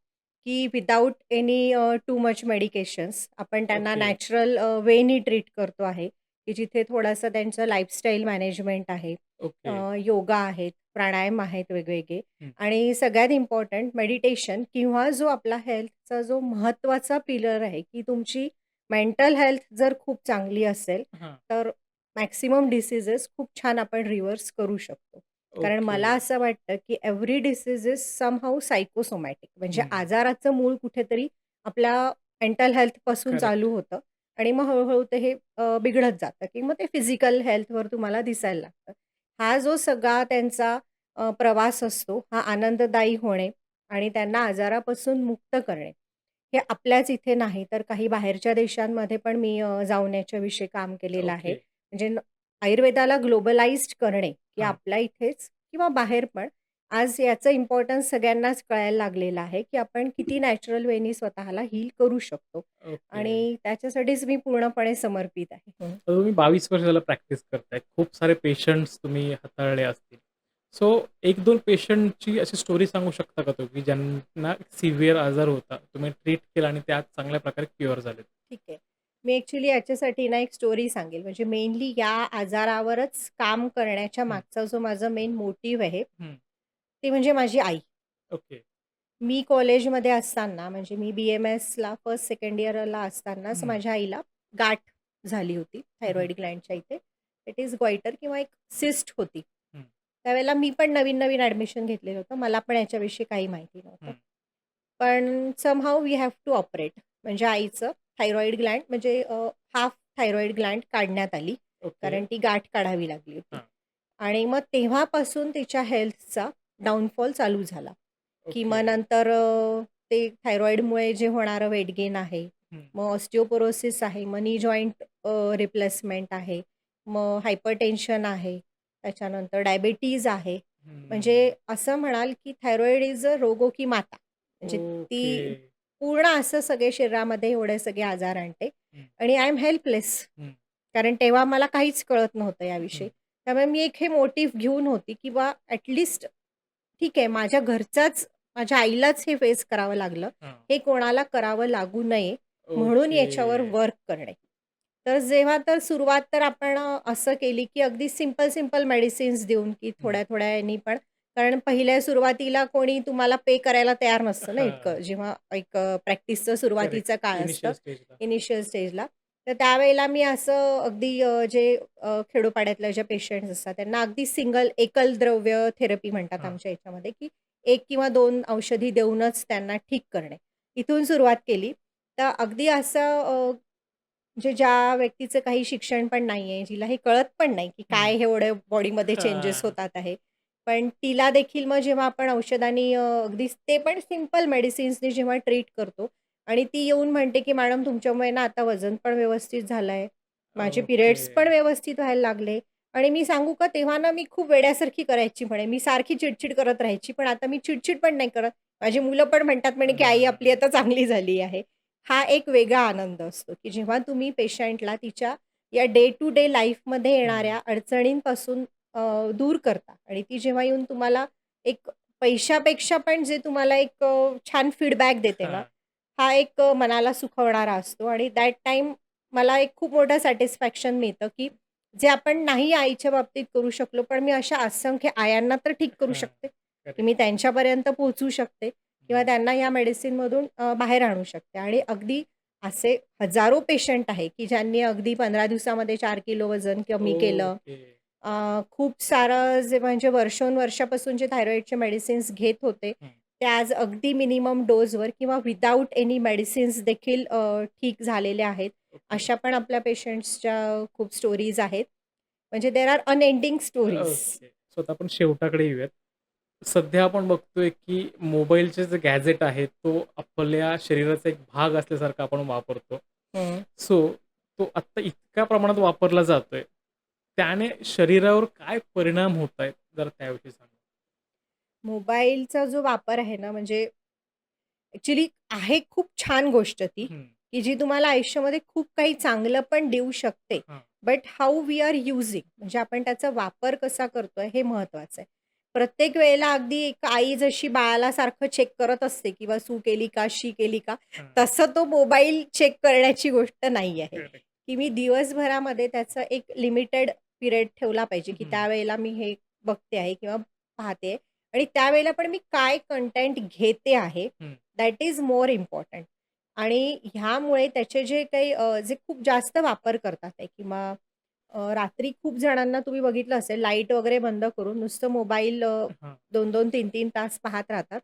की without any too much medications आपण त्यांना ओके, नॅचरल वेनी ट्रीट करतो आहे, की जिथे थोडंसं त्यांचं लाईफस्टाईल मॅनेजमेंट आहे. ओके. योगा आहेत, प्राणायाम आहेत वेगवेगळे हं. आणि सगळ्यात इम्पॉर्टंट मेडिटेशन किंवा जो आपला हेल्थचा जो महत्त्वाचा पिलर आहे, की तुमची मेंटल हेल्थ जर खूप चांगली असेल, हां. तर मॅक्सिमम डिसीजेस खूप छान आपण रिव्हर्स करू शकतो. कारण ओके. मला असं वाटतं, की every disease is somehow psychosomatic म्हणजे हं. आजाराचं मूळ कुठेतरी आपल्या मेंटल हेल्थपासून करेक्ट. चालू होतं आणि मग हळू ते हे बिघडत जातं, की मग ते फिजिकल हेल्थवर तुम्हाला दिसायला लागतं. हा जो सगळा त्यांचा प्रवास असतो, हा आनंददायी होणे आणि त्यांना आजारापासून मुक्त करणे. हे आपल्याच इथे नाही, तर काही बाहेरच्या देशांमध्ये पण मी जाऊन याच्याविषयी काम केलेलं आहे. ओके. म्हणजे आयुर्वेदाला ग्लोबलाइज्ड करणे, की हां. आपल्या इथेच किंवा बाहेर पण आज याचं इम्पोर्टन्स सगळ्यांनाच कळायला लागलेलं आहे, की आपण किती नॅचरल वेनी स्वतःला हील करू शकतो ओके. आणि त्याच्यासाठीच मी पूर्णपणे समर्पित आहे. तर तुम्ही 22 वर्ष झालं प्रॅक्टिस करताय. खूप सारे पेशंट्स तुम्ही हाताळले असतील. सो 1-2 पेशंटची अशी स्टोरी सांगू शकता का तुम्ही, ज्यांना सिव्हिअर आजार होता, तुम्ही ट्रीट केला आणि ते आज चांगल्या प्रकारे क्युअर झालेत? ठीक आहे. मी ॲक्चुअली याच्यासाठी ना एक स्टोरी सांगेल. म्हणजे मेनली या आजारावरच काम करण्याच्या हं, मागचा जो माझा मेन मोटिव्ह आहे, हं. ती म्हणजे माझी आई. ओके. मी कॉलेजमध्ये असताना म्हणजे मी बी-एम-एसला फर्स्ट सेकंड इयरला असतानाच हं, माझ्या आईला गाठ झाली होती हं, हं, थायरॉईड ग्लँडच्या इथे. इट इज गॉइटर किंवा एक सिस्ट होती. हं, त्यावेळेला मी पण नवीन-नवीन ॲडमिशन घेतलेलं होतं. मला पण याच्याविषयी काही माहिती नव्हतं. हं. पण somehow we have to operate. म्हणजे आईचं थायरॉईड ग्लँड म्हणजे हाल्फ थायरॉईड ग्लँड काढण्यात आली. ओके. कारण ती गाठ काढावी लागली होती. हां. आणि मग तेव्हापासून तिच्या हेल्थचा डाउनफॉल चालू झाला, की ओके. मग नंतर ते थायरॉईडमुळे जे होणारं वेट गेन आहे, हं, मग ऑस्टिओपोरोसिस आहे, मग नी जॉइंट रिप्लेसमेंट आहे, मग हायपरटेन्शन आहे, त्याच्यानंतर डायबिटीज आहे. म्हणजे हं. असं म्हणाल, की थायरॉईड इज अ रोगो की माता. म्हणजे ओके. ती पूर्ण असं सगळे शरीरामध्ये एवढे सगळे आजार आणते हं, आणि आय एम हेल्पलेस. हं, कारण तेव्हा मला काहीच कळत नव्हतं हं. याविषयी. त्यामुळे मी एक हे मोटिव्ह घेऊन होती, की बा ठीक आहे, माझ्या घरच्याच माझ्या आईलाच हे फेस करावं लागलं. हां. हे कोणाला करावं लागू नये म्हणून ओके. याच्यावर वर्क करणे. तर जेव्हा तर सुरुवात तर आपण असं केली, की अगदी सिंपल मेडिसिन्स देऊन, की हं. थोड्या-थोड्या यांनी पण कारण पहिल्या सुरुवातीला कोणी तुम्हाला पे करायला तयार नसतं ना हां. इतकं. जेव्हा एक प्रॅक्टिसचं करेक्ट. सुरुवातीचं काळ असतं, इनिशियल स्टेजला. इनिशियल स्टेजला. तर त्यावेळेला मी असं अगदी जे खेडोपाड्यातल्या ज्या पेशंट्स असतात, त्यांना अगदी एकल द्रव्य थेरपी म्हणतात हां. आमच्या ह्याच्यामध्ये, की 1 किंवा 2 औषधी देऊनच त्यांना ठीक करणे. इथून सुरुवात केली. तर अगदी असं म्हणजे ज्या व्यक्तीचं काही शिक्षण पण नाहीये, जिला हे कळत पण नाही, की हं. काय हे एवढं बॉडीमध्ये चेंजेस हां. होतात आहे. पण तिला देखील मग जेव्हा आपण औषधांनी अगदी ते पण सिंपल मेडिसिन्सनी जेव्हा ट्रीट करतो आणि ती येऊन म्हणते, की "मॅडम तुमच्यामुळे ना आता वजन पण व्यवस्थित झालंय, माझे ओके. पिरियड्स पण व्यवस्थित व्हायला लागले." आणि मी सांगू का तेव्हा ना मी खूप वेड्यासारखी करायची म्हणे. मी सारखी चिडचिड करत राहायची. पण आता मी चिडचिड पण नाही करत. माझी मुलं पण म्हणतात म्हणे, की "आई आपली हां. आता चांगली झाली आहे." हा एक वेगळा आनंद असतो, की जेव्हा तुम्ही पेशंटला तिच्या या डे टू डे लाईफमध्ये हं. येणाऱ्या अडचणींपासून दूर करता आणि ती जेव्हा येऊन तुम्हाला एक पैशापेक्षा पण जे तुम्हाला एक छान फीडबॅक देते ना, हां. हा एक मनाला सुखवणारा असतो आणि दॅट टाईम मला एक खूप मोठं सॅटिस्फॅक्शन मिळतं, की जे आपण नाही आईच्या बाबतीत करू शकलो, पण मी अशा असंख्य आयांना तर ठीक करू हां. शकते, की करेक्ट. मी त्यांच्यापर्यंत पोहोचू शकते किंवा हं. त्यांना या मेडिसिनमधून बाहेर आणू शकते आणि अगदी असे हजारो पेशंट आहे, की ज्यांनी अगदी 15 दिवसामध्ये 4 किलो वजन कमी केलं. ओके. खूप सारं जे म्हणजे वर्षोनवर्षापासून जे थायरॉईडचे मेडिसिन्स घेत होते, हं. ते आज अगदी मिनिमम डोजवर किंवा विदाऊट एनी मेडिसिन्स देखील ठीक झालेले आहेत. ओके. अशा पण आपल्या पेशंट्सच्या खूप स्टोरीज आहेत. म्हणजे there are unending stories. Okay. So आता आपण शेवटाकडे येऊयात. सध्या आपण बघतोय, की मोबाईलचे जे गॅझेट आहे, तो आपल्या शरीराचा एक भाग असल्यासारखा आपण वापरतो. हं. सो तो आत्ता इतक्या प्रमाणात वापरला जातोय, त्याने शरीरावर काय परिणाम होत आहेत? जरा त्याविषयी सांगा? मोबाईलचा जो वापर आहे ना, म्हणजे ॲक्चुअली आहे खूप छान गोष्ट ती, हं. की जी तुम्हाला आयुष्यामध्ये खूप काही चांगलं पण देऊ शकते. हां. But how we are using म्हणजे आपण त्याचा वापर कसा करतोय हे महत्त्वाचं आहे. प्रत्येक वेळेला अगदी एक आई जशी बाळाला सारखं चेक करत असते किंवा सू केली का, शी केली का, हां. तसं तो मोबाईल चेक करण्याची गोष्ट नाही आहे, करेक्ट. की मी दिवसभरामध्ये त्याचा एक लिमिटेड पिरियड ठेवला पाहिजे, की हं. त्यावेळेला मी हे बघते आहे किंवा पाहते आणि त्यावेळेला पण मी काय कंटेंट घेते आहे, हं. That is more important. आणि ह्यामुळे त्याचे जे काही जे खूप जास्त वापर करतात आहे किंवा रात्री खूप जणांना तुम्ही बघितलं असेल लाईट वगैरे बंद करून नुसतं मोबाईल हां. 2-2, 3-3 तास पाहत राहतात.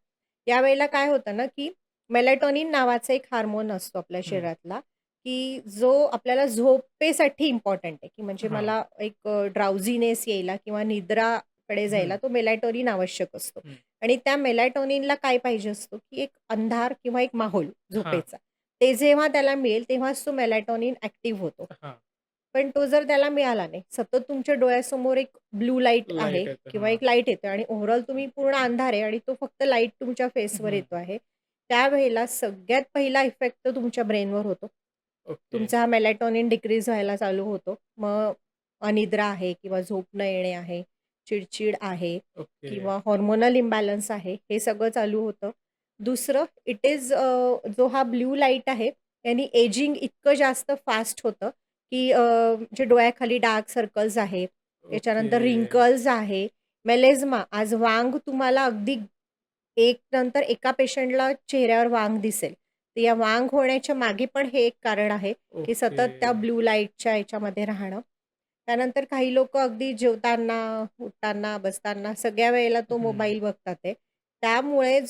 यावेळेला काय होतं ना, की मेलाटोनिन नावाचा एक हार्मोन असतो आपल्या हं. शरीरातला, की जो आपल्याला झोपेसाठी इम्पॉर्टंट आहे, की म्हणजे हां. मला एक ड्राउझीनेस यायला किंवा निद्राकडे जायला हं. तो मेलाटोनिन आवश्यक असतो. हं. आणि त्या मेलाटोनिनला काय पाहिजे असतो, की एक अंधार किंवा एक माहोल हां. झोपेचा. ते जेव्हा त्याला मिळेल तेव्हाच तो मेलाटोनिन ॲक्टिव्ह होतो. हां. पण तो जर त्याला मिळाला नाही, सतत तुमच्या डोळ्यासमोर एक ब्लू लाईट आहे लाईट येतं. किंवा हां. एक लाईट येतोय आणि ओव्हरऑल तुम्ही पूर्ण अंधार आहे आणि तो फक्त लाईट तुमच्या फेसवर हं. येतो आहे. त्यावेळेला सगळ्यात पहिला इफेक्ट तो तुमच्या ब्रेनवर होतो. ओके. तुमचा मेलाटोनिन डिक्रीज व्हायला चालू होतो. मग अनिद्रा आहे किंवा झोप न येणे आहे, चिड आहे ओके. किंवा हार्मोनल इम्बॅलन्स आहे, हे सगळं चालू होतं. दुसरं इट इज जो हा ब्लू लाईट आहे, यानी एजिंग इतकं जास्त फास्ट होतं, की जे डोळ्याखाली डार्क सर्कल्स आहे, ओके. त्याच्यानंतर रिंकल्स आहे, मेलेझमा. आज वांग तुम्हाला अगदी एक नंतर एका पेशंटला चेहऱ्यावर वांग दिसेल. तर या वांग होण्याच्या मागे पण हे एक कारण आहे, की ओके. सतत त्या ब्लू लाईटच्या ह्याच्यामध्ये राहणं. त्यानंतर काही लोकं अगदी जेवताना, उठताना, बसताना सगळ्या वेळेला तो हं. मोबाईल बघतात आहे. त्यामुळे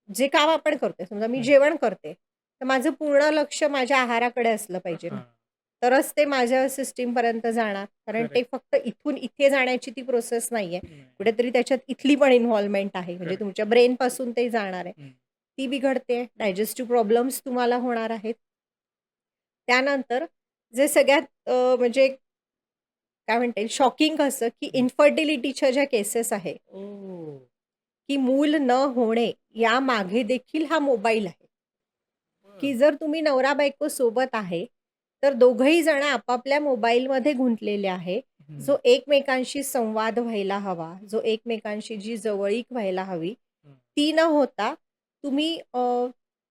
जे काम आपण करतोय, समजा मी हं. जेवण करते, तर माझं पूर्ण लक्ष माझ्या आहाराकडे असलं पाहिजे ना. हां. तरच ते माझ्या सिस्टमपर्यंत जाणार. कारण ते करेक्ट. फक्त इथून इथे जाण्याची ती प्रोसेस नाहीये. नाही. कुठेतरी त्याच्यात इथली पण इन्व्हॉल्वमेंट आहे. म्हणजे करेक्ट. तुमच्या ब्रेनपासून ते जाणार आहे. हं. ती बिघडते. डायजेस्टिव्ह प्रॉब्लेम्स तुम्हाला होणार आहेत. त्यानंतर जे सगळ्यात म्हणजे काय म्हणता येईल शॉकिंग असं, की हं. इन्फर्टिलिटीच्या ज्या केसेस आहे, ओह! की मूल न होणे यामागे देखील हा मोबाईल आहे. की बरं. जर तुम्ही नवरा-बायको सोबत आहे, तर दोघंही जण आपापल्या मोबाईलमध्ये गुंतलेले आहे. हं. जो एकमेकांशी संवाद व्हायला हवा, जो एकमेकांशी जी जवळीक व्हायला हवी, हं. ती न होता तुम्ही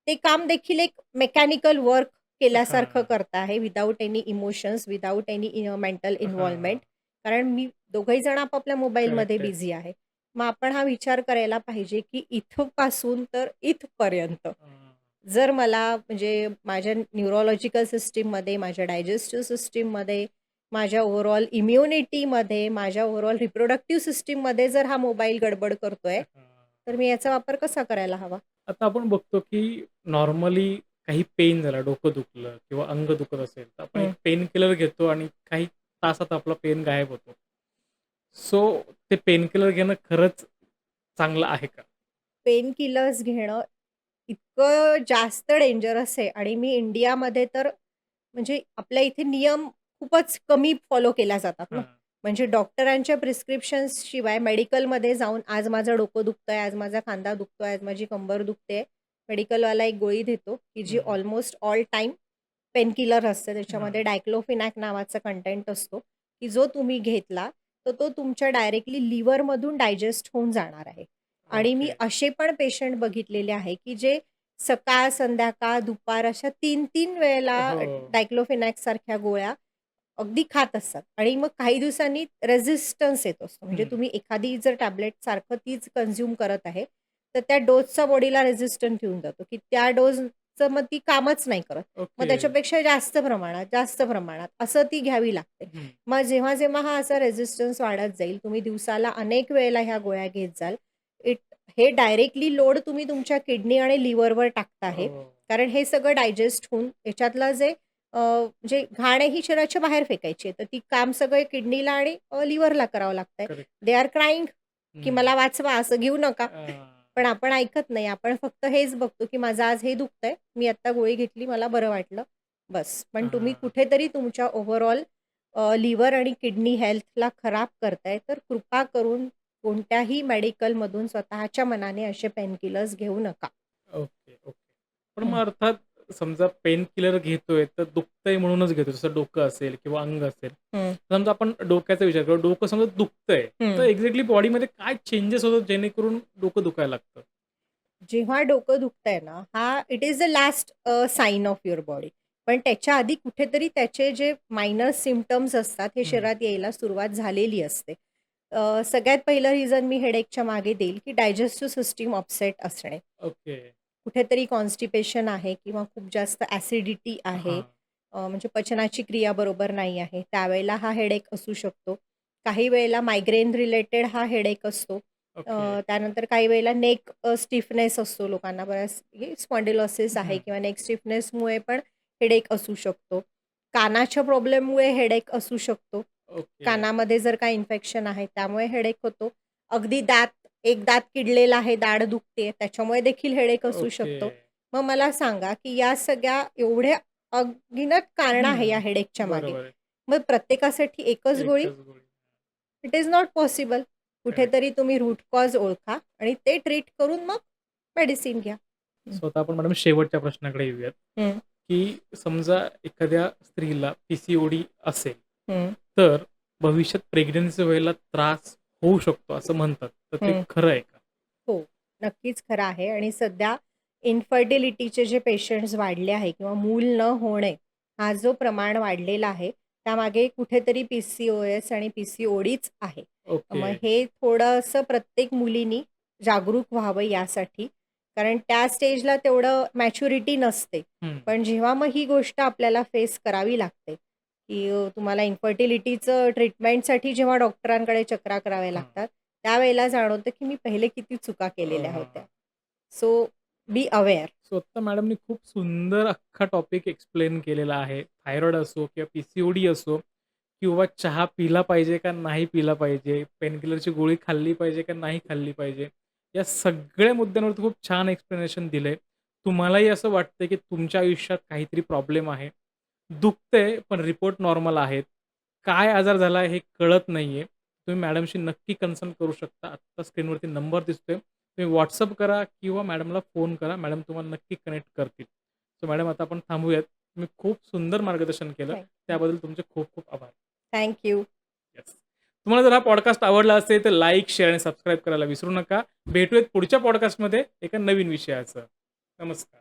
ते काम देखील एक मेकॅनिकल वर्क केल्यासारखं हां. करता आहे without any emotions, without any mental involvement. हां. कारण मी दोघंही जण आपापल्या मोबाईलमध्ये करेक्ट आहे. बिझी आहे. मग आपण हा विचार करायला पाहिजे, की इथपासून तर इथपर्यंत हां. जर मला म्हणजे माझ्या न्यूरोलॉजिकल सिस्टममध्ये, माझ्या डायजेस्टिव्ह सिस्टममध्ये, माझ्या ओव्हरऑल इम्युनिटीमध्ये, माझ्या ओव्हरऑल रिप्रोडक्टिव्ह सिस्टममध्ये जर हा मोबाईल गडबड करतोय, हां. तर मी याचा वापर कसा करायला हवा? आता आपण बघतो, की नॉर्मली काही पेन झाला, डोकं दुखलं किंवा अंग दुखत असेल, तर आपण एक हं. पेन किलर घेतो आणि काही तासात आपला पेन गायब होतो. सो ते पेन किलर घेणं खरंच चांगलं आहे का? पेन किलर्स घेणं इतकं जास्त डेंजरस आहे आणि मी इंडियामध्ये तर म्हणजे आपल्या इथे नियम खूपच कमी फॉलो केल्या जातात ना. हां. म्हणजे डॉक्टरांच्या प्रिस्क्रिप्शन्स शिवाय मेडिकलमध्ये जाऊन आज माझं डोकं दुखतंय, आज माझा खांदा दुखतोय, आज माझी कंबर दुखते. मेडिकलवाला एक गोळी देतो, की जी हं. ऑलमोस्ट ऑल टाईम पेनकिलर असते. हां. त्याच्यामध्ये डायक्लोफिनॅक नावाचा कंटेंट असतो, की जो तुम्ही घेतला, तर तो तुमच्या डायरेक्टली लिव्हरमधून डायजेस्ट होऊन जाणार आहे. आणि मी ओके. असे पण पेशंट बघितलेले आहे, की जे सकाळ, संध्याकाळ, दुपार अशा 3-3 वेळेला हो. डायक्लोफिनॅक सारख्या गोळ्या अगदी खात असतात आणि मग काही दिवसांनी रेझिस्टन्स येत असतो. म्हणजे हं. तुम्ही एखादी जर टॅबलेट सारखं तीच कन्झ्युम करत आहे, तर त्या डोसचा बॉडीला रेझिस्टन्स येऊन जातो, की त्या डोस चं मग ती कामच नाही करत. मग ओके. त्याच्यापेक्षा जास्त प्रमाणात असं ती घ्यावी लागते. हं. मग जेव्हा हा असा रेझिस्टन्स वाढत जाईल, तुम्ही दिवसाला अनेक वेळेला ह्या गोळ्या घेत जाल. इट हे डायरेक्टली लोड तुम्ही तुमच्या किडनी आणि लिव्हरवर टाकता आहे. हो. कारण हे सगळं डायजेस्ट होऊन याच्यातलं जे घाण आहे ही शरीराच्या बाहेर फेकायची आहे. तर ती काम सगळं किडनीला आणि लिव्हरला करावं लागतंय. करेक्ट. दे आर क्राईंग की हं. मला वाचवा, असं घेऊ नका. हां. पण आपण ऐकत नाही. आपण फक्त हेच बघतो, की माझं आज हे दुखतंय. मी आत्ता गोळी घेतली, मला बरं वाटलं. बस. पण तुम्ही हां. कुठेतरी तुमच्या ओव्हरऑल लिव्हर आणि किडनी हेल्थला खराब करताय. तर कृपा करून कोणत्याही मेडिकलमधून स्वतःच्या मनाने असे पेनकिलर्स घेऊ नका. Okay, okay. पण मग हं. अर्थात समजा पेन किलर घेतोय, तर दुखतंय म्हणूनच घेतोय. जसं डोकं असेल किंवा अंग असेल. हं, समजा आपण डोक्याचा विचार करू, डोकं समजा दुखतंय, तर हं. एक्झॅक्टली बॉडीमध्ये काय चेंजेस होतात जेणेकरून डोकं दुखायला लागतं? जेव्हा डोकं दुखतंय ना, it is the last sign of your body. पण त्याच्या आधी कुठेतरी त्याचे जे मायनर सिम्प्टम्स असतात, हे हं. शरीरात यायला सुरुवात झालेली असते. सगळ्यात पहिलं रिझन मी हेडेकच्या मागे देईल, की डायजेस्टिव्ह सिस्टम अपसेट असणे. ओके. कुठेतरी कॉन्स्टिपेशन आहे किंवा खूप जास्त ॲसिडिटी आहे. हां. म्हणजे पचनाची क्रिया बरोबर नाही आहे. त्यावेळेला हा हेडेक असू शकतो. काही वेळेला मायग्रेन रिलेटेड हा हेडेक असतो. ओके. त्यानंतर काही वेळेला नेक स्टिफनेस असतो लोकांना बऱ्याच हे स्पॉन्डिलोसिस आहे हं. किंवा नेक स्टिफनेसमुळे पण हेडेक असू शकतो. कानाच्या प्रॉब्लेममुळे हेडेक असू शकतो. ओके. कानामध्ये जर काही इन्फेक्शन आहे त्यामुळे हेडेक होतो. अगदी एक दात किडलेला आहे, दाढ दुखते त्याच्यामुळे देखील हेडेक असू ओके. शकतो. मग मला सांगा, की या सगळ्या एवढ्या अनगिनत कारणं आहे या हं. हेडेकच्या मागे. बरोबर आहे. मग प्रत्येकासाठी एकच गोळी? एकच गोळी. It is not possible. Correct. कुठेतरी तुम्ही रूट कॉज ओळखा आणि ते ट्रीट करून मग मेडिसिन घ्या. हं. स्वतः आपण मॅडम शेवटच्या प्रश्नाकडे येऊयात, हं, की समजा एखाद्या स्त्रीला पी-सी-ओ-डी असेल, हं, तर भविष्यात प्रेग्नन्सी व्हायला त्रास होऊ शकतो असं म्हणतात. तर ते हं. खरं आहे का? हो, नक्कीच खरं आहे आणि सध्या इन्फर्टिलिटीचे जे पेशंट्स वाढले आहे किंवा मूल न होणे हा जो प्रमाण वाढलेला आहे, त्यामागे कुठेतरी पी-सी-ओ-एस आणि पी-सी-ओ-डीच आहे. ओके. मग हे थोडंसं प्रत्येक मुलीनी जागरूक व्हावं यासाठी. कारण त्या स्टेजला तेवढं मॅच्युरिटी नसते. हं. पण जेव्हा मग ही गोष्ट आपल्याला फेस करावी लागते, की तुम्हाला इन्फर्टिलिटीचं ट्रीटमेंटसाठी जेव्हा डॉक्टरांकडे चक्रा कराव्या हां. लागतात, त्यावेळेला जाणवतं, की मी पहिले किती चुका केलेल्या होत्या. So be aware. सो आत्ता मॅडमनी खूप सुंदर अख्खा टॉपिक एक्सप्लेन केलेला आहे. थायरॉईड असो किंवा पी-सी-ओ-डी असो किंवा चहा पिला पाहिजे का नाही पिला पाहिजे, पेनकिलरची गोळी खाल्ली पाहिजे का नाही खाल्ली पाहिजे. या सगळ्या मुद्द्यांवरती खूप छान एक्सप्लेनेशन दिलंय. तुम्हालाही असं वाटतंय की तुमच्या आयुष्यात काहीतरी प्रॉब्लेम आहे. दुखतंय पण रिपोर्ट नॉर्मल आहेत. काय आजार झाला हे कळत नाहीये. तुम्ही मॅडमशी नक्की कन्सल्ट करू शकता. आत्ता स्क्रीनवरती नंबर दिसतोय. तुम्ही WhatsApp करा किंवा मॅडमला फोन करा. मॅडम तुम्हाला नक्की कनेक्ट करतील. सो मॅडम आता आपण थांबूयात. तुम्ही खूप सुंदर मार्गदर्शन केलं. त्याबद्दल तुमचे खूप खूप आभार. Thank you. येस. तुम्हाला जर हा पॉडकास्ट आवडला असेल तर लाईक, शेअर आणि सबस्क्राईब करायला विसरू नका. भेटूयात पुढच्या पॉडकास्टमध्ये एका नवीन विषयासह. नमस्कार.